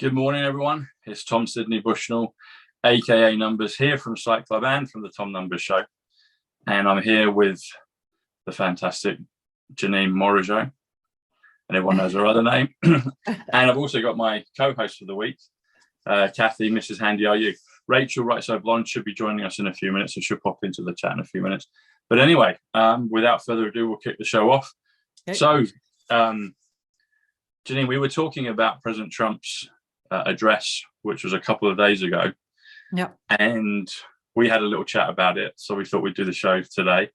Good morning, everyone. It's Tom Sidney Bushnell, aka Numbers, here from Site Club and from the Tom Numbers Show. And I'm here with the fantastic Janine MORIGEAU, and everyone knows her other name. And I've also got my co-host for the week, Kathy, MrsHandyRU. Rachel, RightSide Blonde, should be joining us in a few minutes, and she'll pop into the chat in a few minutes. But anyway, without further ado, we'll kick the show off. Okay. So, Janine, we were talking about President Trump's address, which was a couple of days ago. Yep. And we had a little chat about it, so we thought we'd do the show today.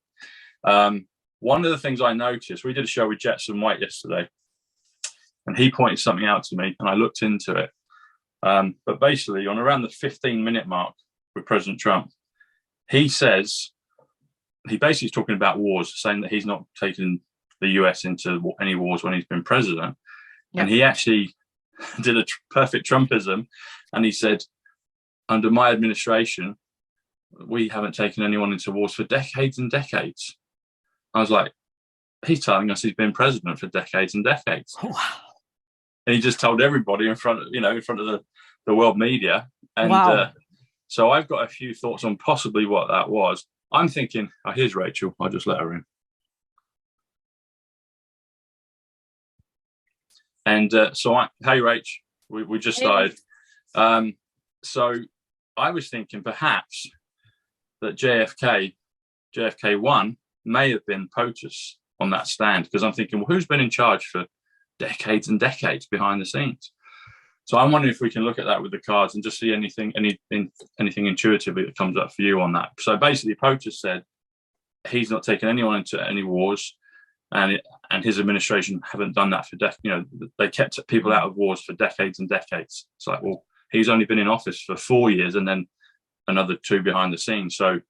One of the things I noticed, we did a show with Jetson White yesterday, and he pointed something out to me, and I looked into it. But basically, on around the 15-minute mark with President Trump, he basically is talking about wars, saying that he's not taken the US into any wars when he's been president. Yep. And he actually did a perfect Trumpism, and he said, under my administration, we haven't taken anyone into wars for decades and decades. I was like, he's telling us he's been president for decades and decades. Oh, wow. And he just told everybody in front of the world media. And wow. So I've got a few thoughts on possibly what that was. I'm thinking, oh, here's Rachel. I'll just let her in. And hey, Rach, we just started. So I was thinking perhaps that JFK 1 may have been POTUS on that stand, because I'm thinking, well, who's been in charge for decades and decades behind the scenes? So I'm wondering if we can look at that with the cards and just see anything intuitively that comes up for you on that. So basically, POTUS said he's not taken anyone into any wars. And his administration haven't done that for they kept people out of wars for decades and decades. It's like, well, he's only been in office for 4 years and then another 2 behind the scenes. So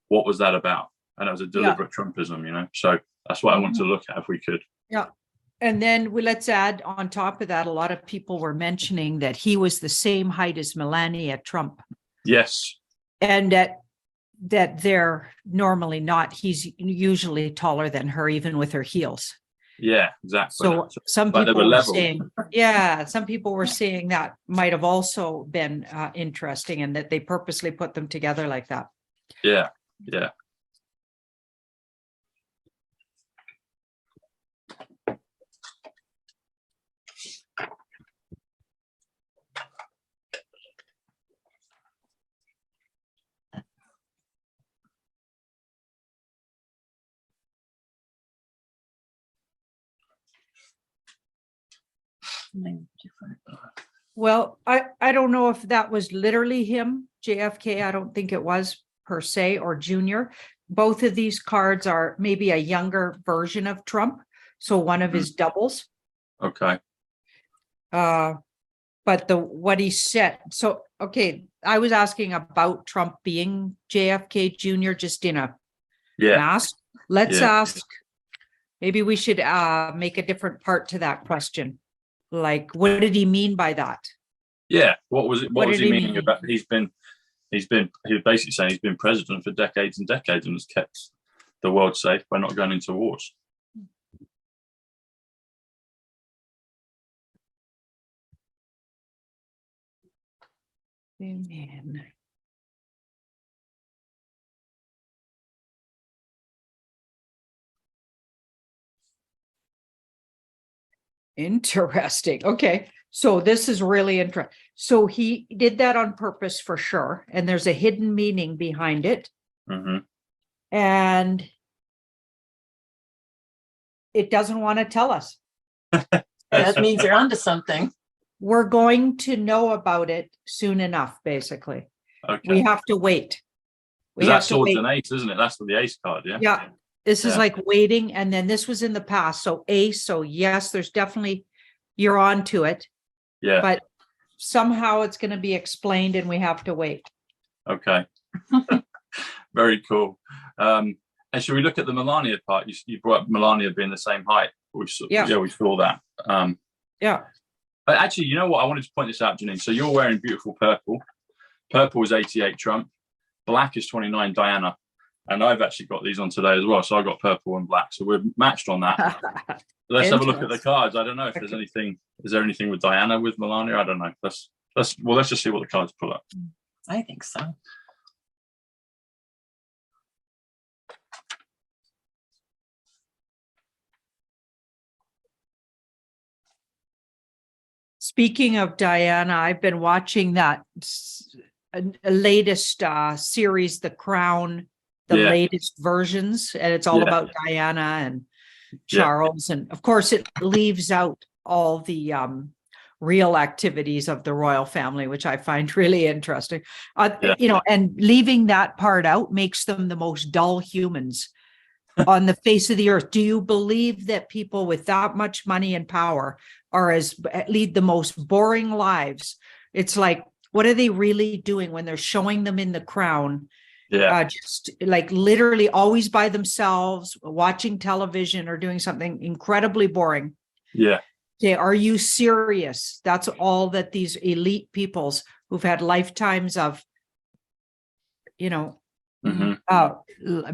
what was that about? And it was a deliberate Trumpism, So that's what I want to look at if we could. Yeah. And then let's add on top of that, a lot of people were mentioning that he was the same height as Melania Trump. Yes. And that they're normally not. He's usually taller than her, even with her heels. Yeah, exactly. So some people were saying, some people were saying that might have also been interesting, and that they purposely put them together like that. Yeah, yeah. Well, I don't know if that was literally him, JFK. I don't think it was per se, or Junior. Both of these cards are maybe a younger version of Trump, so one of his doubles. Okay. But what he said. So okay, I was asking about Trump being JFK Junior, just in a mask. Let's ask. Maybe we should make a different part to that question. Like, what did he mean by that? Yeah, what was it? What was he meaning about? He was basically saying he's been president for decades and decades and has kept the world safe by not going into wars. Amen. Interesting. Okay. So this is really interesting. So he did that on purpose for sure. And there's a hidden meaning behind it. Mm-hmm. And it doesn't want to tell us. That means you're onto something. We're going to know about it soon enough, basically. Okay. We have to wait. That's swords and ace, isn't it? That's the ace card, yeah? Yeah. This is like waiting, and then this was in the past. So ace, so yes, there's definitely, you're on to it. Yeah. But somehow it's going to be explained and we have to wait. Okay. Very cool. And should we look at the Melania part? You brought up Melania being the same height. We saw that. But actually, you know what? I wanted to point this out, Janine. So you're wearing beautiful purple. Purple is 88 Trump. Black is 29 Diana. And I've actually got these on today as well. So I got purple and black. So we're matched on that. Let's have a look at the cards. I don't know if there's anything. Is there anything with Diana with Melania? I don't know. Let's just see what the cards pull up. I think so. Speaking of Diana, I've been watching that latest series, The Crown, the latest versions, and it's all about Diana and Charles. And of course, it leaves out all the real activities of the royal family, which I find really interesting. You know, and leaving that part out makes them the most dull humans on the face of the earth. Do you believe that people with that much money and power lead the most boring lives? It's like, what are they really doing when they're showing them in The Crown? Just like literally always by themselves, watching television or doing something incredibly boring. Okay, are you serious? That's all that these elite peoples who've had lifetimes of, you know,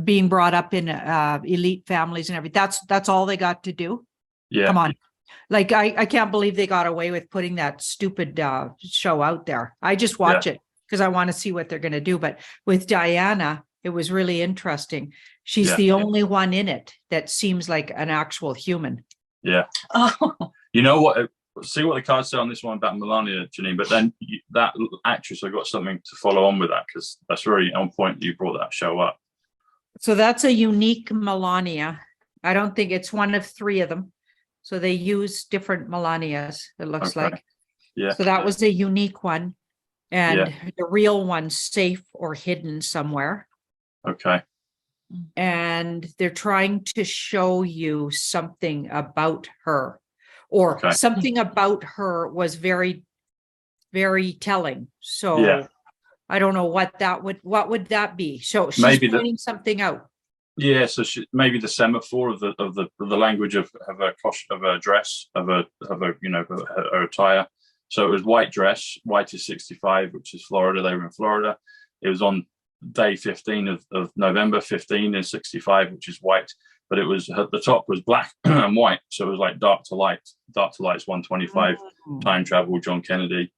being brought up in elite families and everything. That's all they got to do. Come on. Like, I can't believe they got away with putting that stupid show out there. I just watch it because I want to see what they're going to do. But with Diana, it was really interesting. She's the only one in it that seems like an actual human. You know what? See what the cards say on this one about Melania, Janine. But then that actress, I got something to follow on with that because that's very on point. You brought that show up. So that's a unique Melania. I don't think it's one of three of them. So they use different Melanias, it looks like. So that was a unique one. And the real one's safe or hidden somewhere. And they're trying to show you something about her, or something about her was very, very telling. So I don't know what would that be? So she's maybe pointing something out. So maybe the semaphore of the language of a dress, of a her attire. So it was white dress. White is 65, which is Florida. They were in Florida. It was on day 15 of November. 15 is 65, which is white. But it was at the top was black and white. So it was like dark to light. Dark to light's 125. Time travel. John Kennedy.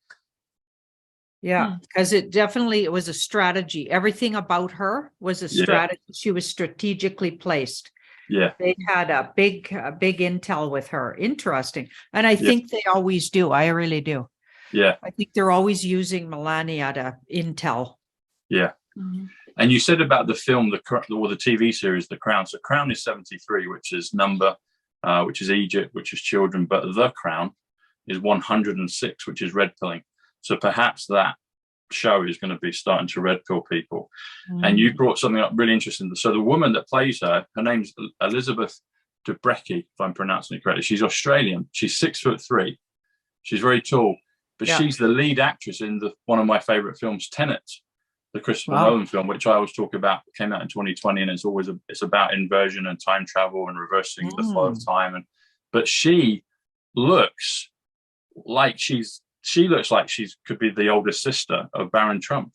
Because it was a strategy. Everything about her was a strategy. She was strategically placed. They had a big intel with her. Interesting. And I think they always do. I really do. I think they're always using Melania to intel. And you said about the film, the TV series, The Crown. So Crown is 73, which is number, which is Egypt, which is children. But The Crown is 106, which is red pilling. So perhaps that show is going to be starting to red pill people. And you brought something up really interesting. So the woman that plays her name's Elizabeth Debrecki, if I'm pronouncing it correctly. She's Australian. She's 6'3". She's very tall, but she's the lead actress in one of my favorite films, Tenet, the Christopher Nolan film, which I always talk about. It came out in 2020, and it's about inversion and time travel and reversing the flow of time. But she looks like she could be the oldest sister of Baron Trump.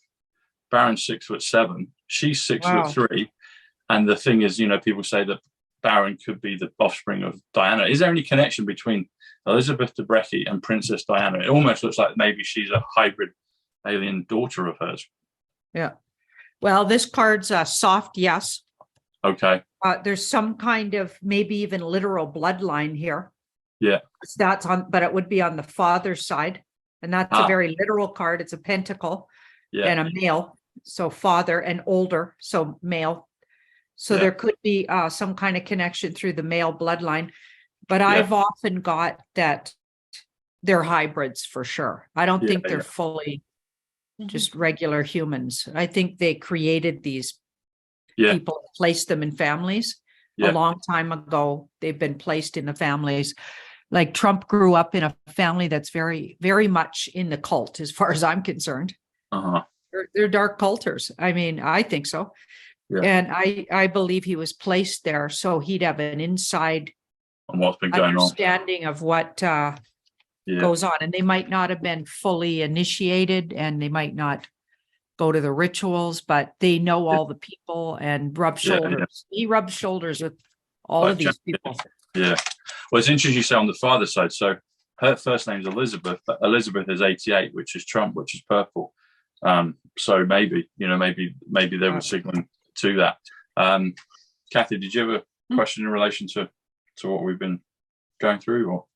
Baron's 6'7". She's 6'3". And the thing is, people say that Baron could be the offspring of Diana. Is there any connection between Elizabeth Debrecki and Princess Diana? It almost looks like maybe she's a hybrid alien daughter of hers. Well, this card's a soft yes. There's some kind of maybe even literal bloodline here. That's but it would be on the father's side. And that's a very literal card. It's a pentacle and a male. So father and older, so male. So there could be some kind of connection through the male bloodline. But I've often got that they're hybrids for sure. I don't think they're fully just regular humans. I think they created these people, placed them in families a long time ago. They've been placed in the families. Like Trump grew up in a family that's very, very much in the cult, as far as I'm concerned. They're dark culters. I mean, I think so. And I believe he was placed there so he'd have an inside on what's been going understanding of what goes on. And they might not have been fully initiated, and they might not go to the rituals, but they know all the people and rub shoulders. He rubs shoulders with all of these people. Yeah. Well, it's interesting you say on the father's side. So her first name's Elizabeth, but Elizabeth is 88, which is Trump, which is purple. So maybe they were signaling to that. Kathy, did you have a question in relation to what we've been going through? Or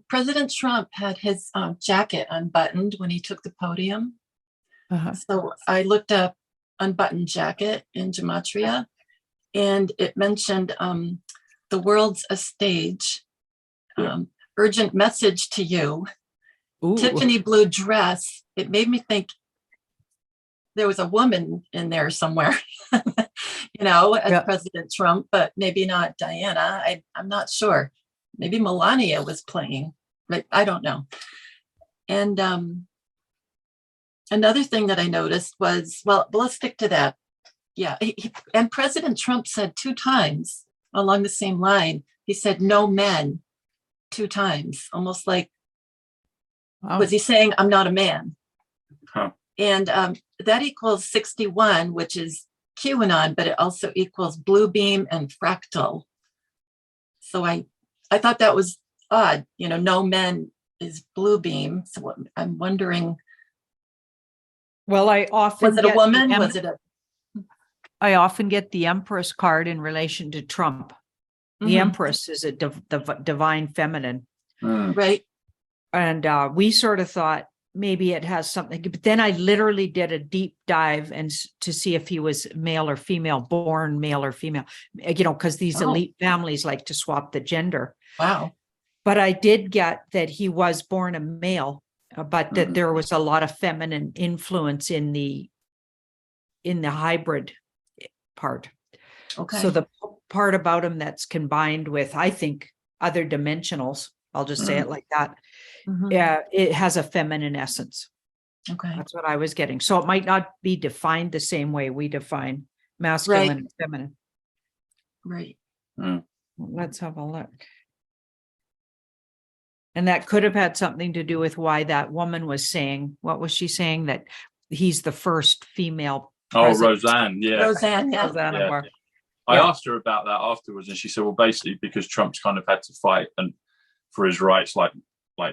President Trump had his jacket unbuttoned when he took the podium. So I looked up unbuttoned jacket in gematria, and it mentioned the world's a stage. Urgent message to you. Ooh. Tiffany blue dress. It made me think there was a woman in there somewhere, as President Trump, but maybe not Diana. I'm not sure. Maybe Melania was playing, but I don't know. And another thing that I noticed was, well, let's stick to that. Yeah. And President Trump said 2 times along the same line, he said, no men 2 times, almost like, was he saying, I'm not a man? And that equals 61, which is QAnon, but it also equals blue beam and fractal. So I thought that was odd. No men is blue beam. So I'm wondering. Well, I often was it a woman? I often get the Empress card in relation to Trump. The Empress is a divine feminine. Right. And we sort of thought maybe it has something, but then I literally did a deep dive and to see if he was male or female, born male or female, because these elite families like to swap the gender. Wow. But I did get that he was born a male, but that there was a lot of feminine influence in the hybrid part. Okay. So the part about him that's combined with, I think, other dimensionals, I'll just say it like that. Yeah, it has a feminine essence. Okay. That's what I was getting. So it might not be defined the same way we define masculine and feminine. Right. Let's have a look. And that could have had something to do with why that woman was saying, what was she saying? That he's the first female president. Roseanne. Yeah. Roseanne. Yeah. Roseanne. I asked her about that afterwards, and she said, well, basically because Trump's kind of had to fight and for his rights, like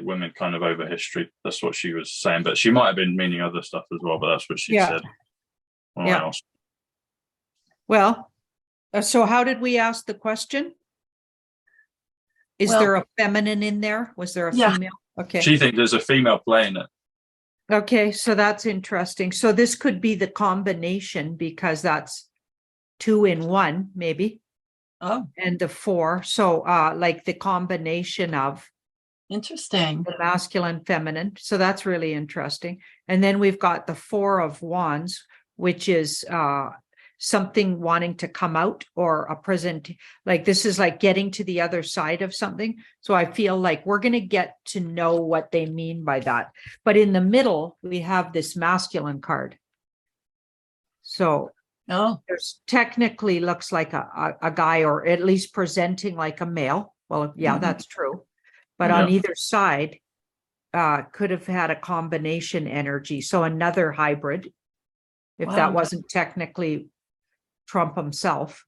women kind of over history. That's what she was saying, but she might have been meaning other stuff as well, but that's what she said when I asked. Well, so how did we ask the question? Is there a feminine in there? Was there a female? Okay. She thinks there's a female playing it. Okay, so that's interesting. So this could be the combination because that's 2 in 1, maybe. Oh. And the 4. So like the combination of interesting. The masculine, feminine. So that's really interesting. And then we've got the 4 of Wands, which is something wanting to come out or a present. Like this is like getting to the other side of something. So I feel like we're going to get to know what they mean by that. But in the middle, we have this masculine card. So there's technically looks like a guy, or at least presenting like a male. Well, that's true. But on either side, could have had a combination energy. So another hybrid, if that wasn't technically Trump himself,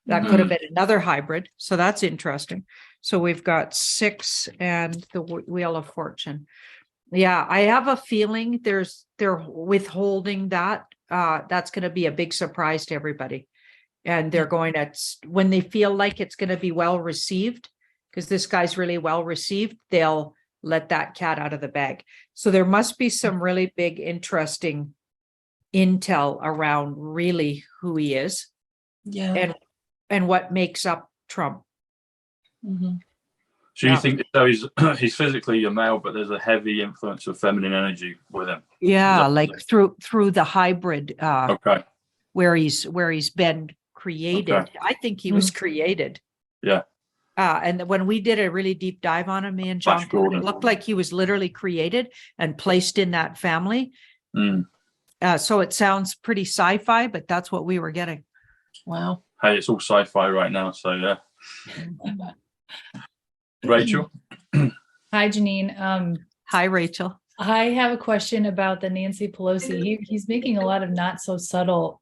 that could have been another hybrid. So that's interesting. So we've got 6 and the Wheel of Fortune. Yeah, I have a feeling they're withholding that. That's going to be a big surprise to everybody. And they're going to, when they feel like it's going to be well received, because this guy's really well received, they'll let that cat out of the bag. So there must be some really big, interesting intel around really who he is. And what makes up Trump. So you think he's physically a male, but there's a heavy influence of feminine energy with him? Yeah, like through the hybrid where he's been created. I think he was created. Yeah. And when we did a really deep dive on him, me and John, it looked like he was literally created and placed in that family. So it sounds pretty sci-fi, but that's what we were getting. Wow. Hey, it's all sci-fi right now, so yeah. Rachel? Hi, Janine. Hi, Rachel. I have a question about the Nancy Pelosi. He's making a lot of not so subtle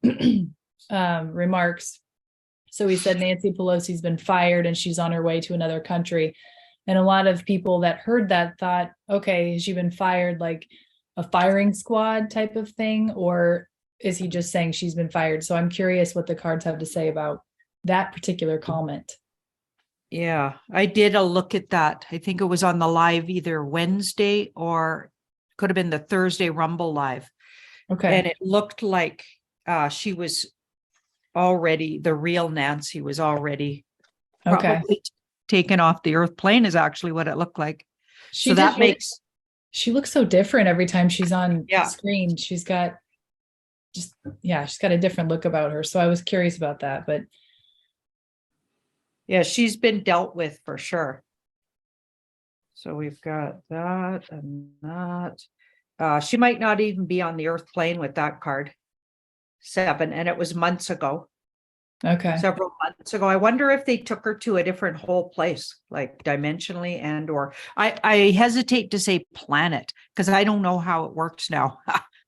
remarks. So he said Nancy Pelosi's been fired and she's on her way to another country. And a lot of people that heard that thought, okay, has she been fired like a firing squad type of thing? Or is he just saying she's been fired? So I'm curious what the cards have to say about that particular comment. Yeah, I did a look at that. I think it was on the live either Wednesday or could have been the Thursday Rumble live. Okay. And it looked like she was already, the real Nancy was already probably taken off the earth plane is actually what it looked like. So that makes, she looks so different every time she's on screen. She's got she's got a different look about her. So I was curious about that, but yeah, she's been dealt with for sure. So we've got that and that. She might not even be on the earth plane with that card. 7, and it was months ago. Okay. Several months ago. I wonder if they took her to a different whole place, like dimensionally and or I hesitate to say planet because I don't know how it works now.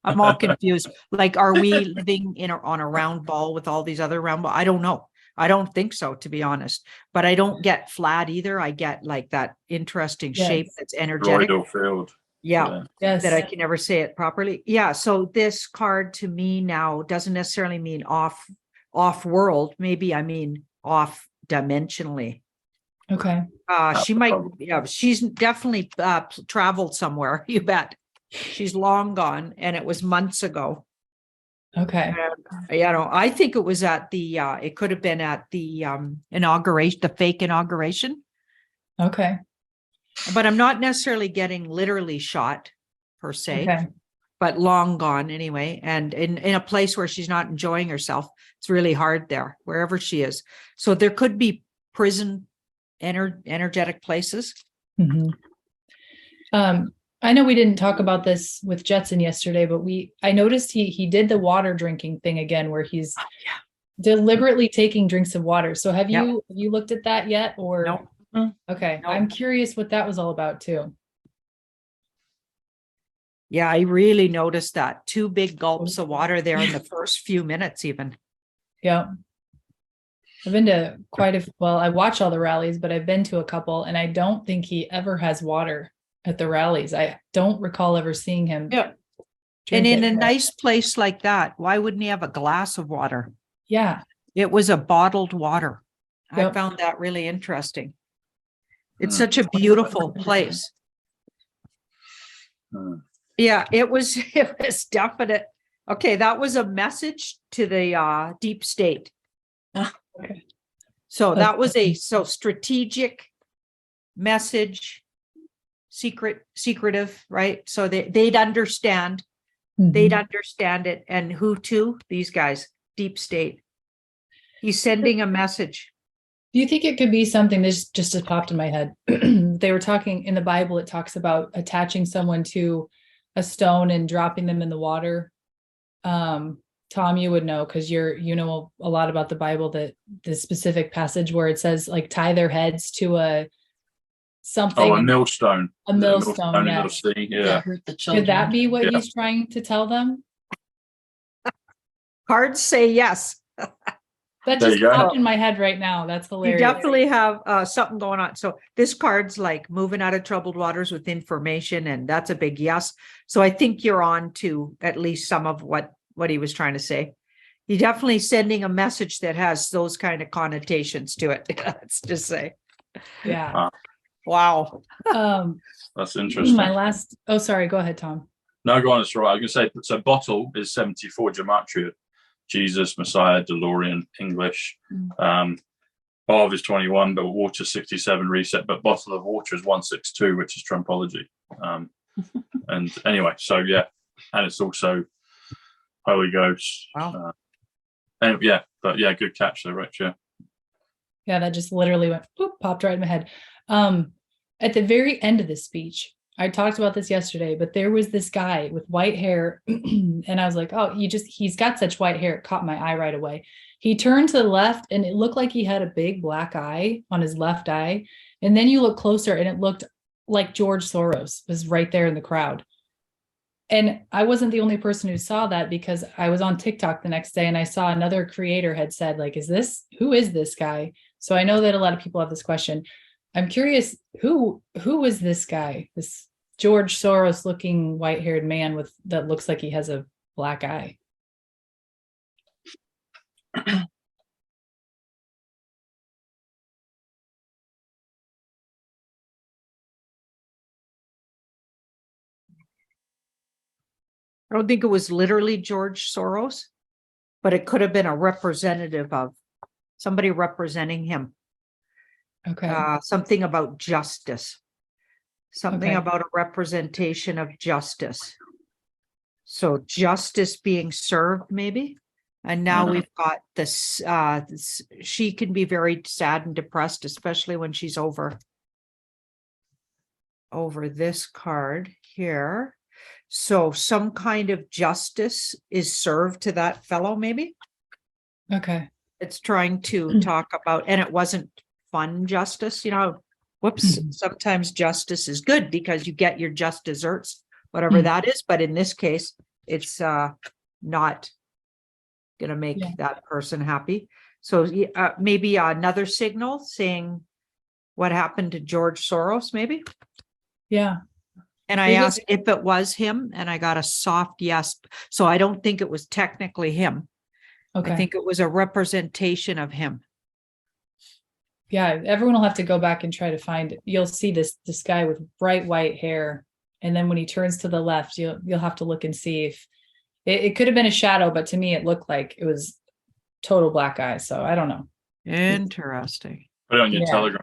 I'm all confused. Like, are we living on a round ball with all these other round balls? I don't know. I don't think so, to be honest. But I don't get flat either. I get like that interesting shape that's energetic. Field. Yeah. Yes. That I can never say it properly. Yeah. So this card to me now doesn't necessarily mean off world. Maybe I mean off dimensionally. Okay. She might, she's definitely traveled somewhere. You bet. She's long gone, and it was months ago. Okay. I think it was at the, it could have been at the inauguration, the fake inauguration. Okay. But I'm not necessarily getting literally shot per se, but long gone anyway. And in a place where she's not enjoying herself, it's really hard there, wherever she is. So there could be prison energetic places. Mm-hmm. I know we didn't talk about this with Jetson yesterday, but I noticed he did the water drinking thing again, where he's deliberately taking drinks of water. So have you looked at that yet? Or no. Okay. No. I'm curious what that was all about too. Yeah, I really noticed that 2 big gulps of water there in the first few minutes even. Yeah. I've been to I watch all the rallies, but I've been to a couple, and I don't think he ever has water at the rallies. I don't recall ever seeing him. Yeah. And in a nice place like that, why wouldn't he have a glass of water? Yeah. It was a bottled water. I found that really interesting. It's such a beautiful place. Yeah, it was definite. Okay, that was a message to the deep state. Okay. So that was a strategic message, secretive, right? So they'd understand. Mm-hmm. They'd understand it. And who to? These guys, deep state. He's sending a message. Do you think it could be something that just has popped in my head? They were talking in the Bible, it talks about attaching someone to a stone and dropping them in the water. Tom, you would know, because you know a lot about the Bible, that the specific passage where it says like tie their heads to a something. Oh, a millstone. A millstone, yeah. Could that be what he's trying to tell them? Cards say yes. That just popped in my head right now. That's hilarious. You definitely have something going on. So this card's like moving out of troubled waters with information, and that's a big yes. So I think you're on to at least some of what he was trying to say. He's definitely sending a message that has those kind of connotations to it. Let's just say. Yeah. Wow. That's interesting. Sorry, go ahead, Tom. No, go on. It's right. I was going to say, so bottle is 74 gematria. Jesus, Messiah, DeLorean, English. Barv is 21, but water 67 reset, but bottle of water is 162, which is Trumpology. And anyway, so yeah, and it's also Holy Ghost. Wow. And good catch there, Rich. Yeah, that just literally went popped right in my head. At the very end of this speech, I talked about this yesterday, but there was this guy with white hair and I was like, oh, he's got such white hair. It caught my eye right away. He turned to the left and it looked like he had a big black eye on his left eye. And then you look closer and it looked like George Soros was right there in the crowd. And I wasn't the only person who saw that, because I was on TikTok the next day and I saw another creator had said, like, who is this guy? So I know that a lot of people have this question. I'm curious, who is this guy? This George Soros looking white-haired man that looks like he has a black eye. I don't think it was literally George Soros, but it could have been a representative of somebody representing him. Okay. Something about justice. Something Okay. about a representation of justice. So justice being served, maybe. And now we've got this, she can be very sad and depressed, especially when she's over this card here. So some kind of justice is served to that fellow, maybe. Okay. It's trying to talk about, and it wasn't fun justice, whoops, sometimes justice is good because you get your just desserts, whatever that is. But in this case, it's not going to make that person happy. So maybe another signal saying what happened to George Soros, maybe. Yeah. And I asked if it was him, and I got a soft yes. So I don't think it was technically him. Okay. I think it was a representation of him. Yeah, everyone will have to go back and try to find it. You'll see this guy with bright white hair, and then when he turns to the left, you'll have to look and see if it could have been a shadow, but to me it looked like it was total black eye. So I don't know. Interesting. Put it on your Telegram.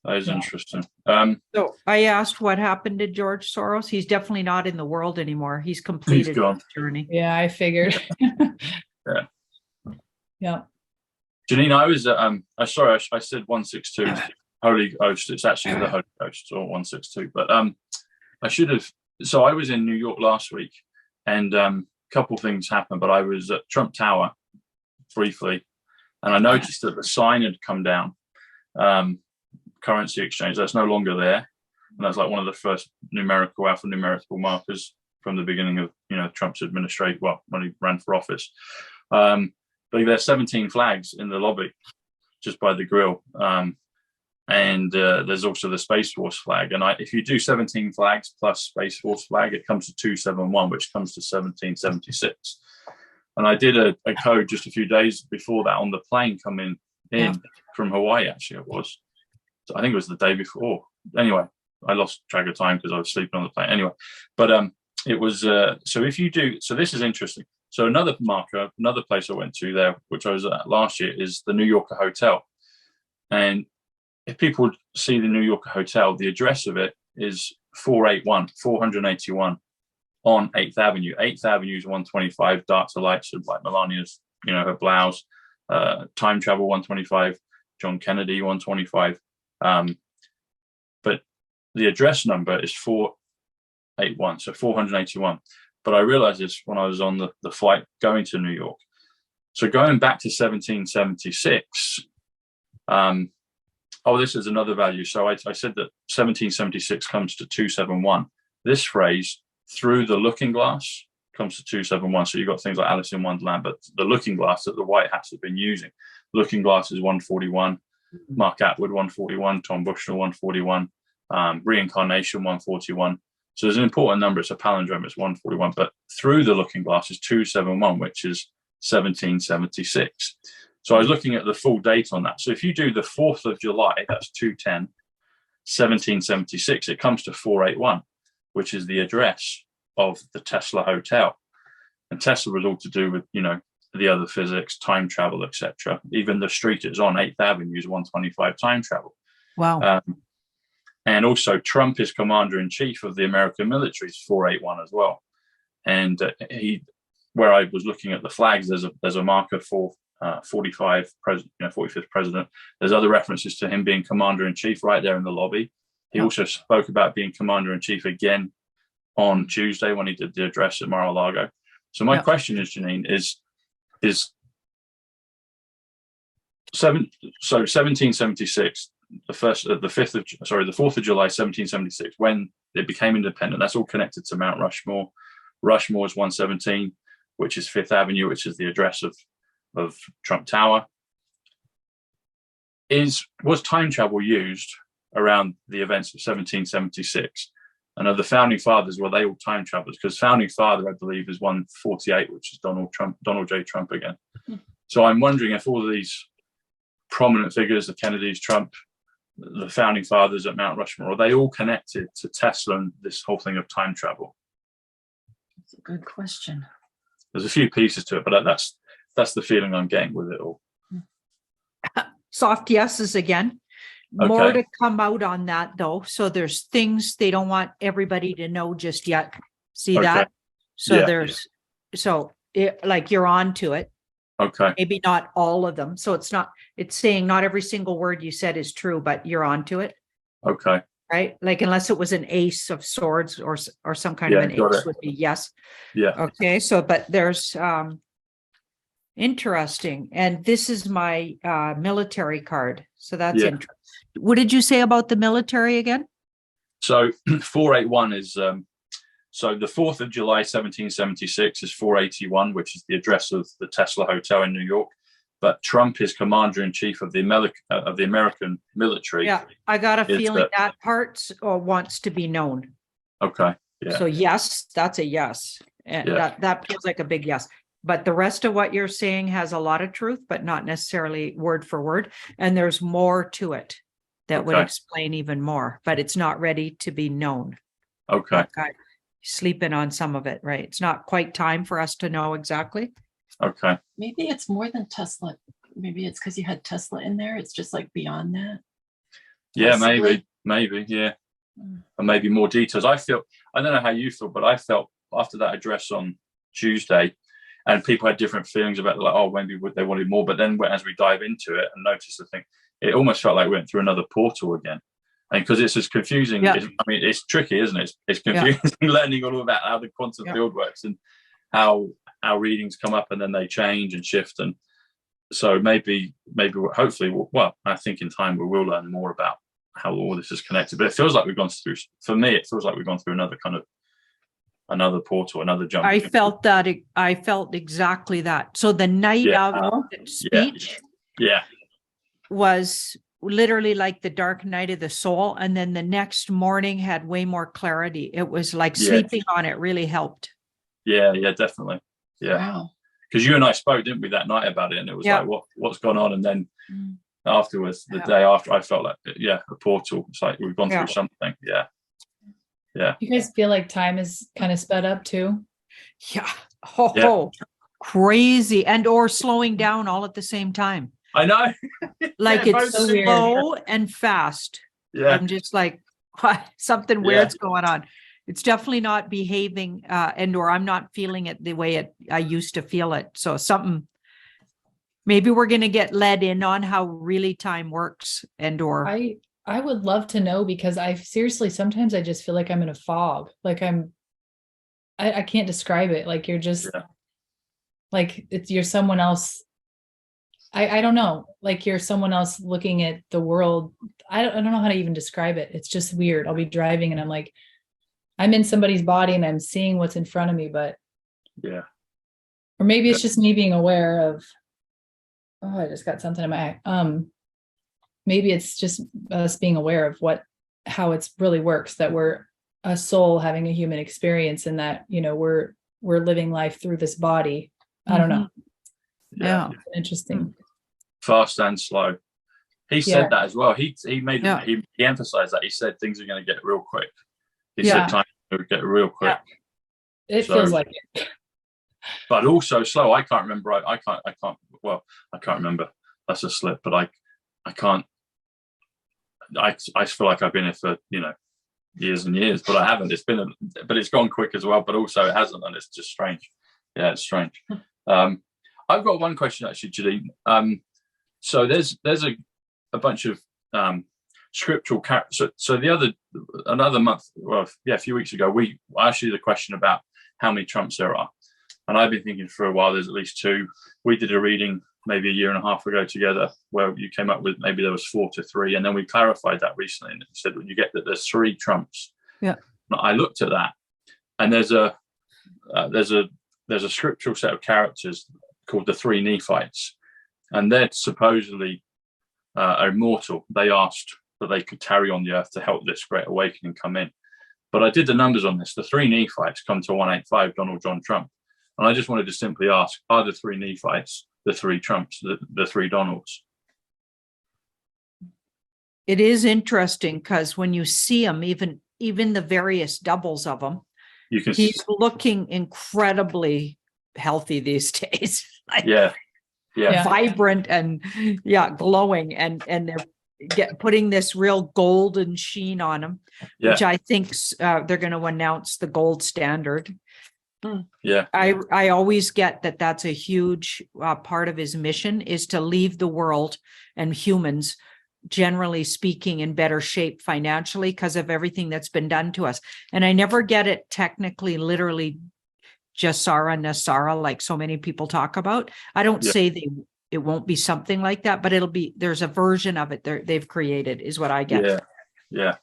That is interesting. So I asked what happened to George Soros. He's definitely not in the world anymore. He's completed his journey. Yeah, I figured. Yeah. Yeah. Janine, I was I said 162 Holy Ghost. It's actually the Holy Ghost, or 162. But I should have. So I was in New York last week, and a couple things happened. But I was at Trump Tower briefly, and I noticed that the sign had come down. Currency exchange, that's no longer there, and that's like one of the first alphanumerical markers from the beginning of Trump's administration. Well, when he ran for office, but there's 17 flags in the lobby, just by the grill, and there's also the Space Force flag. And if you do 17 flags plus Space Force flag, it comes to 271, which comes to 1776. And I did a code just a few days before that on the plane coming in from Hawaii. Actually, it was. So I think it was the day before. Anyway, I lost track of time because I was sleeping on the plane. Anyway, but it was so if you do, so this is interesting. So another marker, another place I went to there, which I was at last year, is the New Yorker Hotel. And if people see the New Yorker Hotel, the address of it is 481 on 8th Avenue. 8th Avenue is 125, dark to light, so like Melania's, her blouse, time travel 125, John Kennedy 125. But the address number is 481, so 481. But I realized this when I was on the flight going to New York. So going back to 1776, this is another value. So I said that 1776 comes to 271. This phrase, through the looking glass, comes to 271. So you've got things like Alice in Wonderland, but the looking glass that the White Hats have been using. Looking glass is 141. Mark Atwood 141, Tom Bushnell 141, reincarnation 141. So there's an important number. It's a palindrome. It's 141, but through the looking glass is 271, which is 1776. So I was looking at the full date on that. So if you do the 4th of July, that's 210, 1776, it comes to 481, which is the address of the Tesla Hotel. And Tesla was all to do with, the other physics, time travel, etc. Even the street it's on, 8th Avenue, is 125 time travel. Wow. And also Trump is commander-in-chief of the American military, is 481 as well. And where I was looking at the flags, there's a marker for 45 45th president. There's other references to him being commander-in-chief right there in the lobby. He also spoke about being commander-in-chief again on Tuesday when he did the address at Mar-a-Lago. So my question is, Janine, is 1776, the 4th of July 1776, when it became independent. That's all connected to Mount Rushmore. Rushmore is 117, which is Fifth Avenue, which is the address of Trump Tower. Was time travel used around the events of 1776? And of the founding fathers, were they all time travelers? Because founding father, I believe, is 148, which is Donald J. Trump again. So I'm wondering if all of these prominent figures, the Kennedys, Trump, the founding fathers at Mount Rushmore, are they all connected to Tesla and this whole thing of time travel? That's a good question. There's a few pieces to it, but that's the feeling I'm getting with it all. Soft yeses again. Okay. More to come out on that though. So there's things they don't want everybody to know just yet. See that? So like you're on to it. Okay. Maybe not all of them. So it's saying not every single word you said is true, but you're on to it. Okay. Right? Like unless it was an ace of swords or some kind of an ace would be yes. Yeah. Okay. So, but there's interesting. And this is my military card. So that's interesting. What did you say about the military again? So 481 is so the 4th of July 1776 is 481, which is the address of the Tesla Hotel in New York. But Trump is commander-in-chief of the American military. Yeah, I got a feeling that part wants to be known. Okay. Yeah. So yes, that's a yes. And that feels like a big yes. But the rest of what you're saying has a lot of truth, but not necessarily word for word. And there's more to it that would explain even more, but it's not ready to be known. Okay. Sleeping on some of it, right? It's not quite time for us to know exactly. Okay. Maybe it's more than Tesla. Maybe it's because you had Tesla in there. It's just like beyond that. Yeah, maybe, yeah. And maybe more details. I don't know how you feel, but I felt after that address on Tuesday, and people had different feelings about like, oh, maybe they wanted more. But then as we dive into it and notice the thing, it almost felt like we went through another portal again. And because it's as confusing, it's tricky, isn't it? It's confusing learning all about how the quantum field works and how our readings come up and then they change and shift. And so maybe hopefully, well, I think in time we will learn more about how all this is connected. But it feels like we've gone through, for me, it feels like we've gone through another portal, another jump. I felt exactly that. So the night of the speech was literally like the dark night of the soul. And then the next morning had way more clarity. It was like sleeping on it really helped. Yeah, definitely. Yeah. Wow. Because you and I spoke, didn't we, that night about it? And it was like, what's gone on? And then afterwards, the day after, I felt like, a portal. It's like we've gone through something. Yeah. Yeah. You guys feel like time is kind of sped up too? Yeah. Crazy. And or slowing down all at the same time. I know. Like it's so slow and fast. Yeah. I'm just like, something weird's going on. It's definitely not behaving or I'm not feeling it the way I used to feel it. So maybe we're going to get led in on how really time works I would love to know, because I seriously, sometimes I just feel like I'm in a fog. Like I can't describe it. Like you're just like, you're someone else. I don't know. Like you're someone else looking at the world. I don't know how to even describe it. It's just weird. I'll be driving and I'm like, I'm in somebody's body and I'm seeing what's in front of me, but or maybe it's just me being aware of, I just got something in my eye. Maybe it's just us being aware of how it really works, that we're a soul having a human experience and that, we're living life through this body. I don't know. Yeah. Interesting. Fast and slow. He said that as well. He emphasized that. He said things are going to get real quick. He said time will get real quick. It feels like it. But also slow. I can't remember. I can't remember. That's a slip, but I can't. I feel like I've been here for years and years, but I haven't. But it's gone quick as well. But also it hasn't, and it's just strange. Yeah, it's strange. I've got one question actually, Janine. So there's a bunch of scriptural characters. So another month, a few weeks ago, I asked you the question about how many Trumps there are, and I've been thinking for a while there's at least two. We did a reading maybe a year and a half ago together where you came up with maybe there was 4 to 3, and then we clarified that recently and said, well, you get that there's 3 Trumps. Yeah. I looked at that, and there's a scriptural set of characters called the three Nephites, and they're supposedly immortal. They asked that they could tarry on the earth to help this great awakening come in. But I did the numbers on this. The three Nephites come to 185 Donald John Trump. And I just wanted to simply ask, are the three Nephites the three Trumps, the three Donalds? It is interesting because when you see him, even the various doubles of him, he's looking incredibly healthy these days. Yeah. Vibrant and glowing, and they're putting this real golden sheen on him, which I think they're going to announce the gold standard. Yeah, I always get that that's a huge part of his mission, is to leave the world and humans, generally speaking, in better shape financially because of everything that's been done to us. And I never get it technically, literally, Jasara Nasara, like so many people talk about. I don't say it won't be something like that, but there's a version of it they've created, is what I get. Yeah.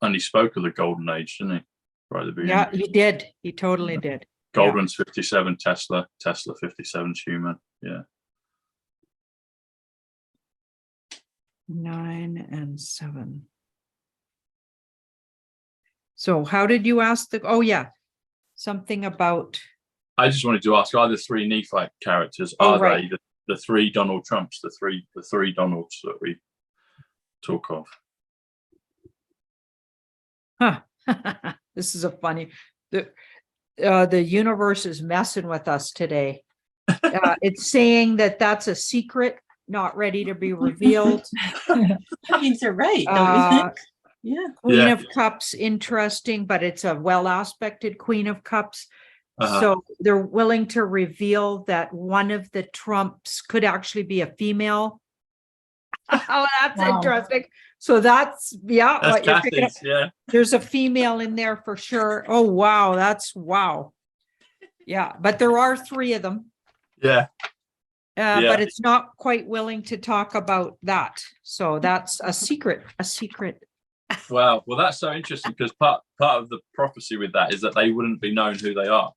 And he spoke of the golden age, didn't he? Right at the beginning. Yeah, he did. He totally did. Goldwyn's 57 Tesla 57 human. Yeah. 9 and 7. So how did you ask something about? I just wanted to ask, are the three Nephite characters, they the three Donald Trumps, the three Donalds that we talk of? Huh. This is a funny, the universe is messing with us today. It's saying that that's a secret, not ready to be revealed. That means they're right, don't you think? Yeah. Queen of Cups, interesting, but it's a well-aspected Queen of Cups. So they're willing to reveal that one of the Trumps could actually be a female. Oh, that's interesting. So that's what you're picking up. There's a female in there for sure. Oh, wow. Wow. Yeah. But there are 3 of them. Yeah. But it's not quite willing to talk about that. So that's a secret. Wow. Well, that's so interesting, because part of the prophecy with that is that they wouldn't be known who they are.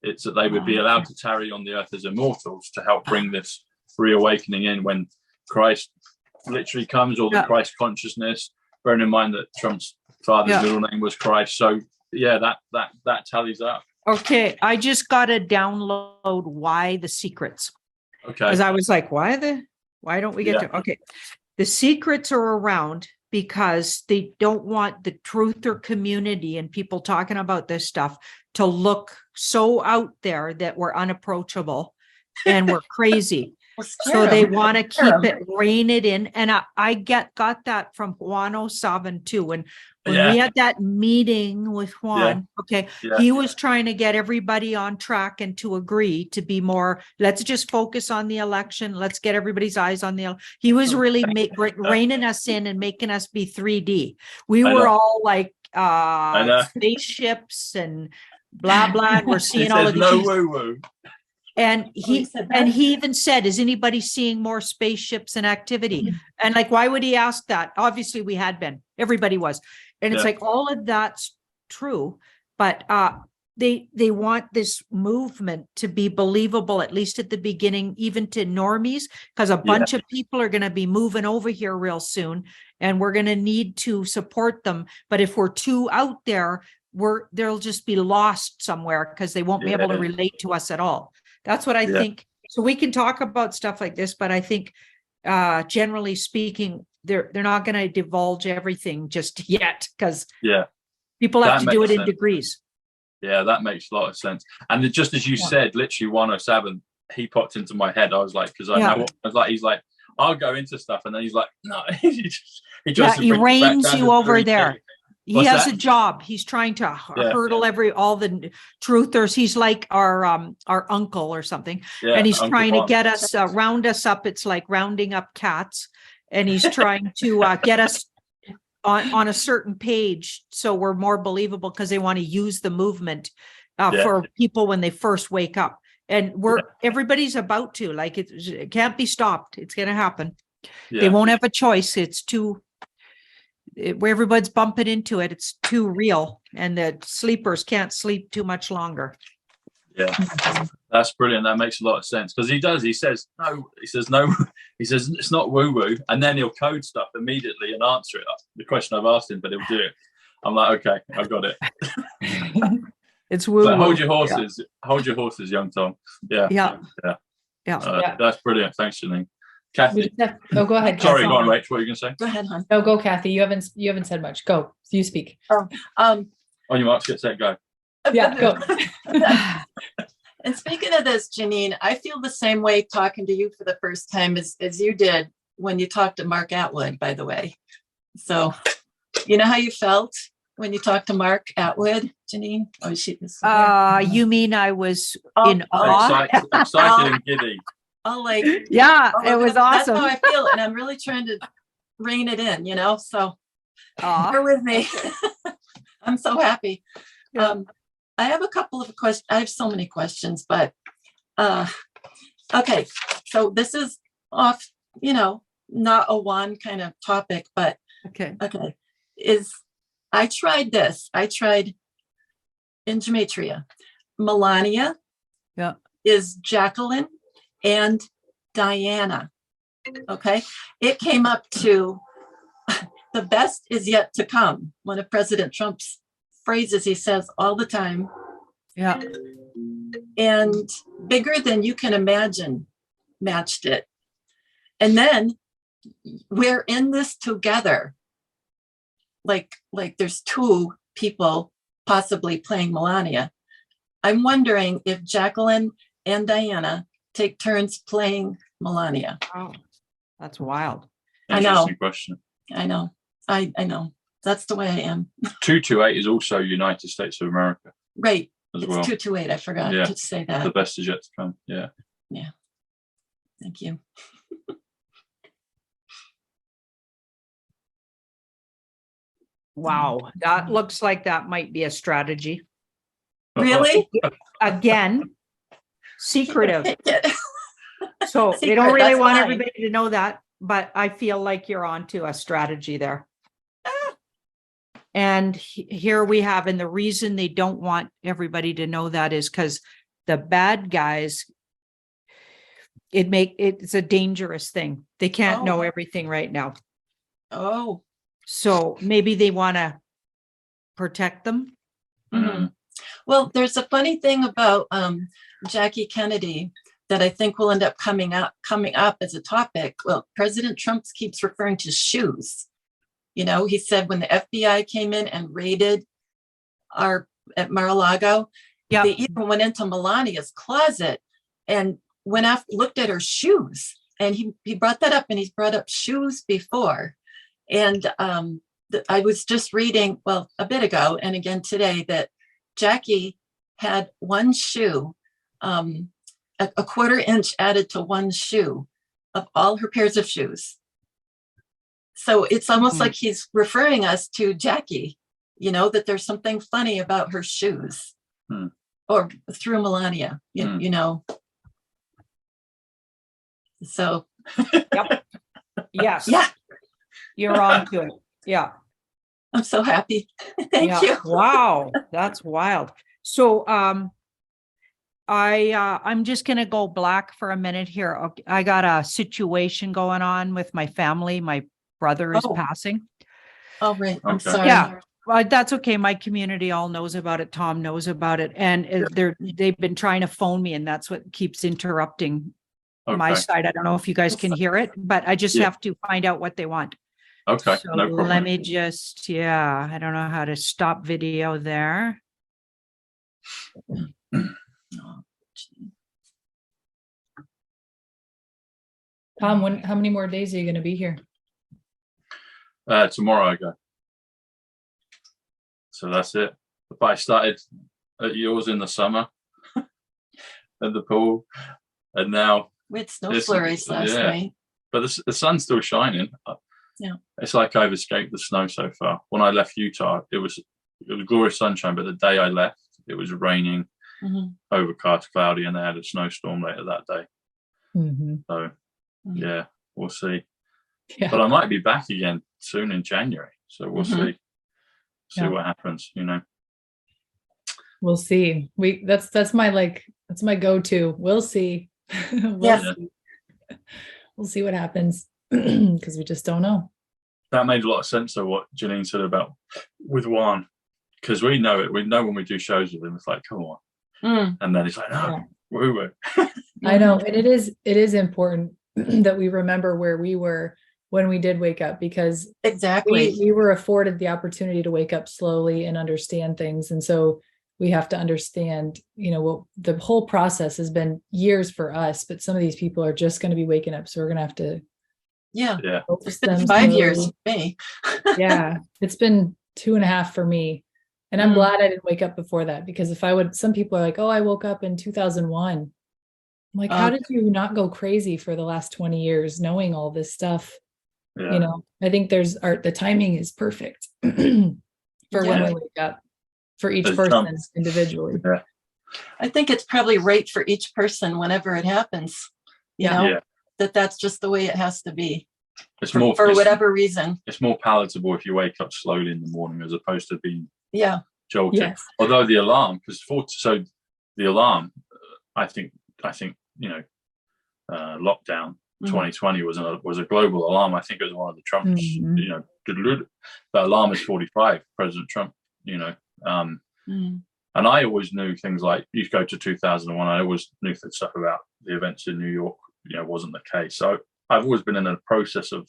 It's that they would be allowed to tarry on the earth as immortals to help bring this reawakening in when Christ literally comes, or the Christ consciousness, bearing in mind that Trump's father's middle name was Christ. So that tallies up. Okay, I just got to download Why the Secrets. Okay. Because I was like, why don't we get to? Okay, the secrets are around because they don't want the truther community and people talking about this stuff to look so out there that we're unapproachable and we're crazy. So they want to keep it, rein it in. And I got that from Juan Savin too. When we had that meeting with Juan, he was trying to get everybody on track and to agree to be more, let's just focus on the election. Let's get everybody's eyes on he was really reining us in and making us be 3D. We were all like spaceships and blah, blah. And we're seeing all of these. No woo-woo. And he even said, is anybody seeing more spaceships and activity? And like, why would he ask that? Obviously we had been, everybody was. And it's like, all of that's true, but they want this movement to be believable, at least at the beginning, even to normies, because a bunch of people are going to be moving over here real soon, and we're going to need to support them. But if we're too out there, they'll just be lost somewhere because they won't be able to relate to us at all. That's what I think. So we can talk about stuff like this, but I think generally speaking, they're not going to divulge everything just yet, because people have to do it in degrees. Yeah, that makes a lot of sense. And just as you said, literally 107, he popped into my head. I was like, because I know, I was like, he's like, I'll go into stuff, and then he's like, no, he reins you over there. He has a job. He's trying to hurdle all the truthers. He's like our uncle or something. And he's trying to get us, round us up. It's like rounding up cats. And he's trying to get us on a certain page so we're more believable, because they want to use the movement for people when they first wake up. And everybody's about to, like, it can't be stopped. It's going to happen. They won't have a choice. It's too... where everybody's bumping into it, it's too real, and the sleepers can't sleep too much longer. Yeah, that's brilliant. That makes a lot of sense, because he says no, he says it's not woo-woo, and then he'll code stuff immediately and answer it, the question I've asked him, but he'll do it. I'm like, okay, I've got it. It's woo-woo. But hold your horses, young Tom. Yeah. That's brilliant. Thanks, Janine. Kathy. Oh, go ahead. Sorry, Kathy. go on, Rach. What are you going to say? Go ahead, hon. No, go, Kathy. You haven't said much. Go. You speak. On your marks, get set, go. Yeah, go. And speaking of this, Janine, I feel the same way talking to you for the first time as you did when you talked to Mark Atwood, by the way. So, you know how you felt when you talked to Mark Atwood, Janine? Oh, you mean I was in awe? Excited and giddy. It was awesome. That's how I feel, and I'm really trying to rein it in, so bear with me. I'm so happy. Yeah. I have a couple of questions. I have so many questions, but okay. So this is off, not a Juan kind of topic, but okay. I tried this. I tried in gematria. Melania is Jacqueline and Diana. Okay. It came up to the best is yet to come. One of President Trump's phrases he says all the time. Yeah. And bigger than you can imagine matched it. And then we're in this together. Like there's two people possibly playing Melania. I'm wondering if Jacqueline and Diana take turns playing Melania. Oh, that's wild. I know. Interesting question. I know. I know. That's the way I am. 228 is also United States of America. Right. As It's well. 228. I forgot to say that. The best is yet to come. Yeah. Yeah. Thank you. Wow. That looks like that might be a strategy. Really? Again, secretive. So they Secret, don't really that's want fine. everybody to know that, but I feel like you're onto a strategy there. And here we have, and the reason they don't want everybody to know that is because the bad guys, it's a dangerous thing. They can't know everything right now. Oh. So maybe they want to protect them. Mm-hmm. Well, there's a funny thing about Jackie Kennedy that I think will end up coming up as a topic. Well, President Trump keeps referring to shoes. He said when the FBI came in and raided at Mar-a-Lago, they even went into Melania's closet and looked at her shoes. And he brought that up, and he's brought up shoes before. And I was just reading, a bit ago, and again today, that Jackie had one shoe, a quarter inch added to one shoe of all her pairs of shoes. So it's almost like he's referring us to Jackie, that there's something funny about her shoes or through Melania, you know. So. Yep. Yes. Yeah. You're on to it. Yeah. I'm so happy. Thank you. Wow. That's wild. So, I'm just going to go black for a minute here. Okay, I got a situation going on with my family. My brother is passing. Oh, right. I'm Okay. sorry. Yeah. Well, that's okay. My community all knows about it. Tom knows about it. And they've been trying to phone me, and that's what keeps interrupting my side. I don't know if you guys can hear it, but I just have to find out what they want. Okay. So No problem. let me just, I don't know how to stop video there. Tom, how many more days are you going to be here? Tomorrow I go. So that's it. But I started at yours in the summer at the pool, and now We had snow flurries last night. But the sun's still shining. Yeah. It's like I've escaped the snow so far. When I left Utah, it was glorious sunshine, but the day I left, it was raining, overcast, cloudy, and they had a snowstorm later that day. So, yeah, we'll see. Yeah. But I might be back again soon in January. So we'll Mhm. see what happens, you know. We'll see. That's my go-to. We'll see. Yeah. We'll see what happens because we just don't know. That made a lot of sense though, what Janine said about with Juan, because we know it. We know when we do shows with him, it's like, come on. And then it's like, no, woo. I know. And it is important that we remember where we were when we did wake up, because Exactly. we were afforded the opportunity to wake up slowly and understand things. And so we have to understand, you know, what the whole process has been years for us, but some of these people are just going to be waking up. So we're going to have to. Yeah. It's It's been 5 years for me. Yeah. It's been 2.5 for me. And I'm glad I didn't wake up before that, because if I would, some people are like, oh, I woke up in 2001. I'm like, how did you not go crazy for the last 20 years knowing all this stuff? Yeah. You know, I think the timing is perfect for when we wake up for each person individually. Yeah. I think it's probably right for each person whenever it happens, you know, that's just the way it has to be. It's more for whatever reason. It's more palatable if you wake up slowly in the morning as opposed to being jolted. Yes. Although the alarm, so the alarm, I think you know, lockdown 2020 was a global alarm. I think it was one of the Trump's, you know, the alarm is 45, President Trump, you know. And I always knew things like, you go to 2001, I always knew stuff about the events in New York, you know, wasn't the case. So I've always been in a process of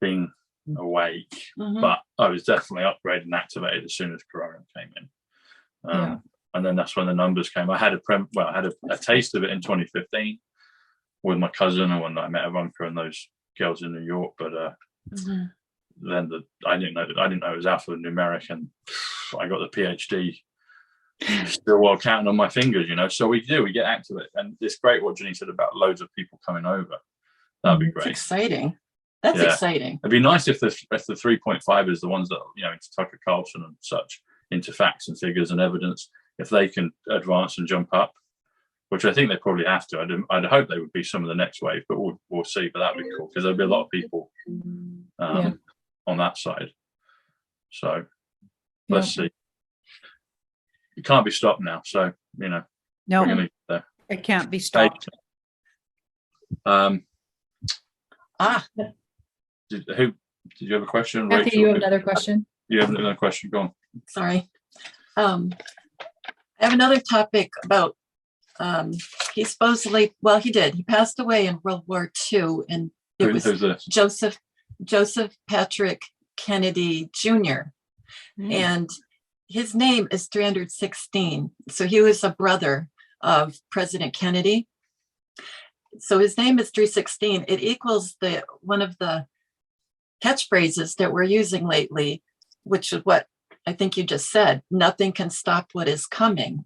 being awake, but I was definitely upgraded and activated as soon as Corona came in. And then that's when the numbers came. I had a taste of it in 2015 with my cousin, and when I met Ivanka and those girls in New York. But then I didn't know it was alphanumeric, and I got the PhD still while counting on my fingers, you know. So we get activated, and it's great what Janine said about loads of people coming over. That'd be great. It's exciting. That's exciting. It'd be nice if the 3.5 is the ones that, you know, into Tucker Carlson and such, into facts and figures and evidence, if they can advance and jump up, which I think they probably have to. I'd hope they would be some of the next wave, but we'll see. But that'd be cool, because there'll be a lot of people on that side. So let's see. It can't be stopped now. So, you know, No, we're gonna get there. it can't be stopped. Did you have a question? Kathy, Rachel, you have another question? You have another question? Go on. Sorry. I have another topic about, he supposedly, well, he passed away in World War II, and it was Joseph Patrick Kennedy Jr. And his name is 316. So he was a brother of President Kennedy. So his name is 316. It equals one of the catchphrases that we're using lately, which is what I think you just said: nothing can stop what is coming.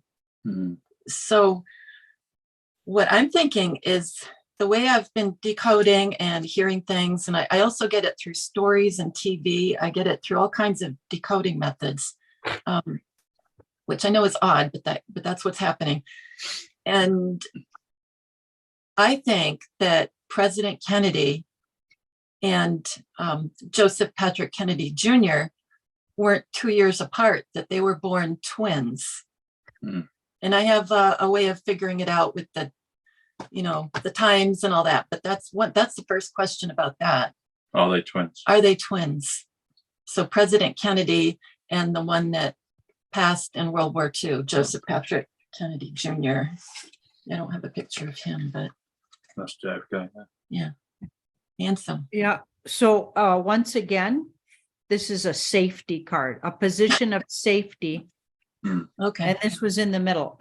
So what I'm thinking is, the way I've been decoding and hearing things, and I also get it through stories and TV. I get it through all kinds of decoding methods, which I know is odd, but that's what's happening. And I think that President Kennedy and Joseph Patrick Kennedy Jr. weren't 2 years apart, that they were born twins. And I have a way of figuring it out with the times and all that. But that's the first question about that. Are they twins? Are they twins? So President Kennedy and the one that passed in World War II, Joseph Patrick Kennedy Jr. I don't have a picture of him, but that's JFK. Yeah, handsome. Yeah. So once again, this is a safety card, a position of safety. Okay. And this was in the middle.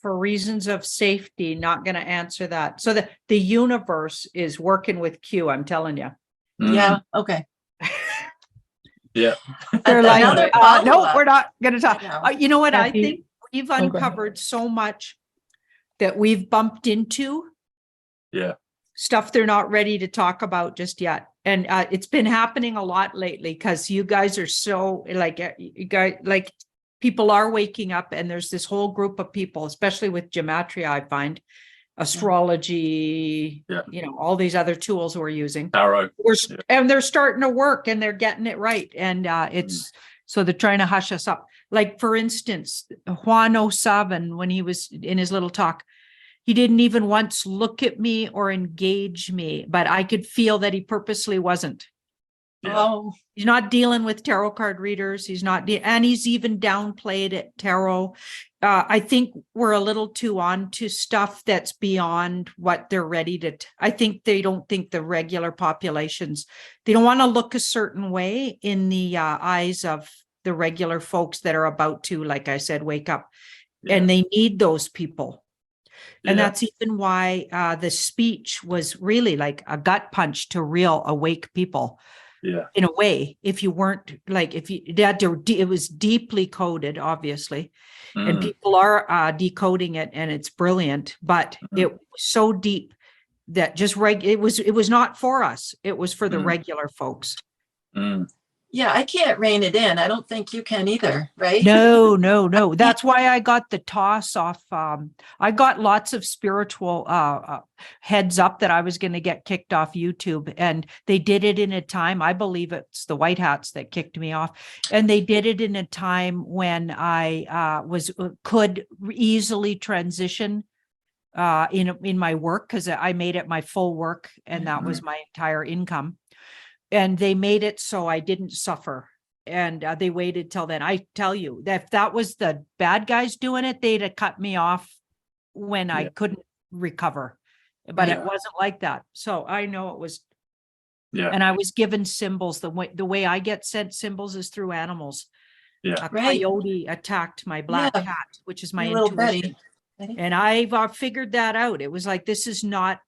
For reasons of safety, not going to answer that. So the universe is working with Q, I'm telling you. Yeah. Okay. Yeah. They're like, no, we're not going to talk. You know what? I think we've Okay. uncovered so much that we've bumped into. Yeah. Stuff they're not ready to talk about just yet. And it's been happening a lot lately because you guys are so like people are waking up, and there's this whole group of people, especially with gematria, I find, astrology, Yeah. you know, all these other tools we're using. Tarot. And they're starting to work and they're getting it right. And it's so they're trying to hush us up. Like, for instance, Juan Savin, when he was in his little talk, he didn't even once look at me or engage me, but I could feel that he purposely wasn't. Yeah. Oh, He's not dealing with tarot card readers. He's not, and he's even downplayed at tarot. I think we're a little too on to stuff that's beyond what they're ready to. I think they don't think the regular populations, they don't want to look a certain way in the eyes of the regular folks that are about to, like I said, wake up. Yeah. And they need those people. And Yeah. that's even why the speech was really like a gut punch to real awake people. Yeah. In a way, if you weren't like, if you that it was deeply coded, obviously, and people are decoding it, and it's brilliant, but it was so deep that just it was not for us. It was for the regular folks. yeah, I can't rein it in. I don't think you can either, right? No. That's why I got the toss off. I got lots of spiritual heads up that I was going to get kicked off YouTube, and they did it in a time. I believe it's the white hats that kicked me off, and they did it in a time when I could easily transition in my work, because I made it my full work, and that was my entire income. And they made it so I didn't suffer. And they waited till then. I tell you, that if that was the bad guys doing it, they'd have cut me off when I couldn't recover. But it wasn't like that. So I know it was. Yeah. And I was given symbols. The way I get sent symbols is through animals. Yeah. A coyote attacked my black cat, which is my Your little intuition. Betty. And I've figured that out. It was like, this is not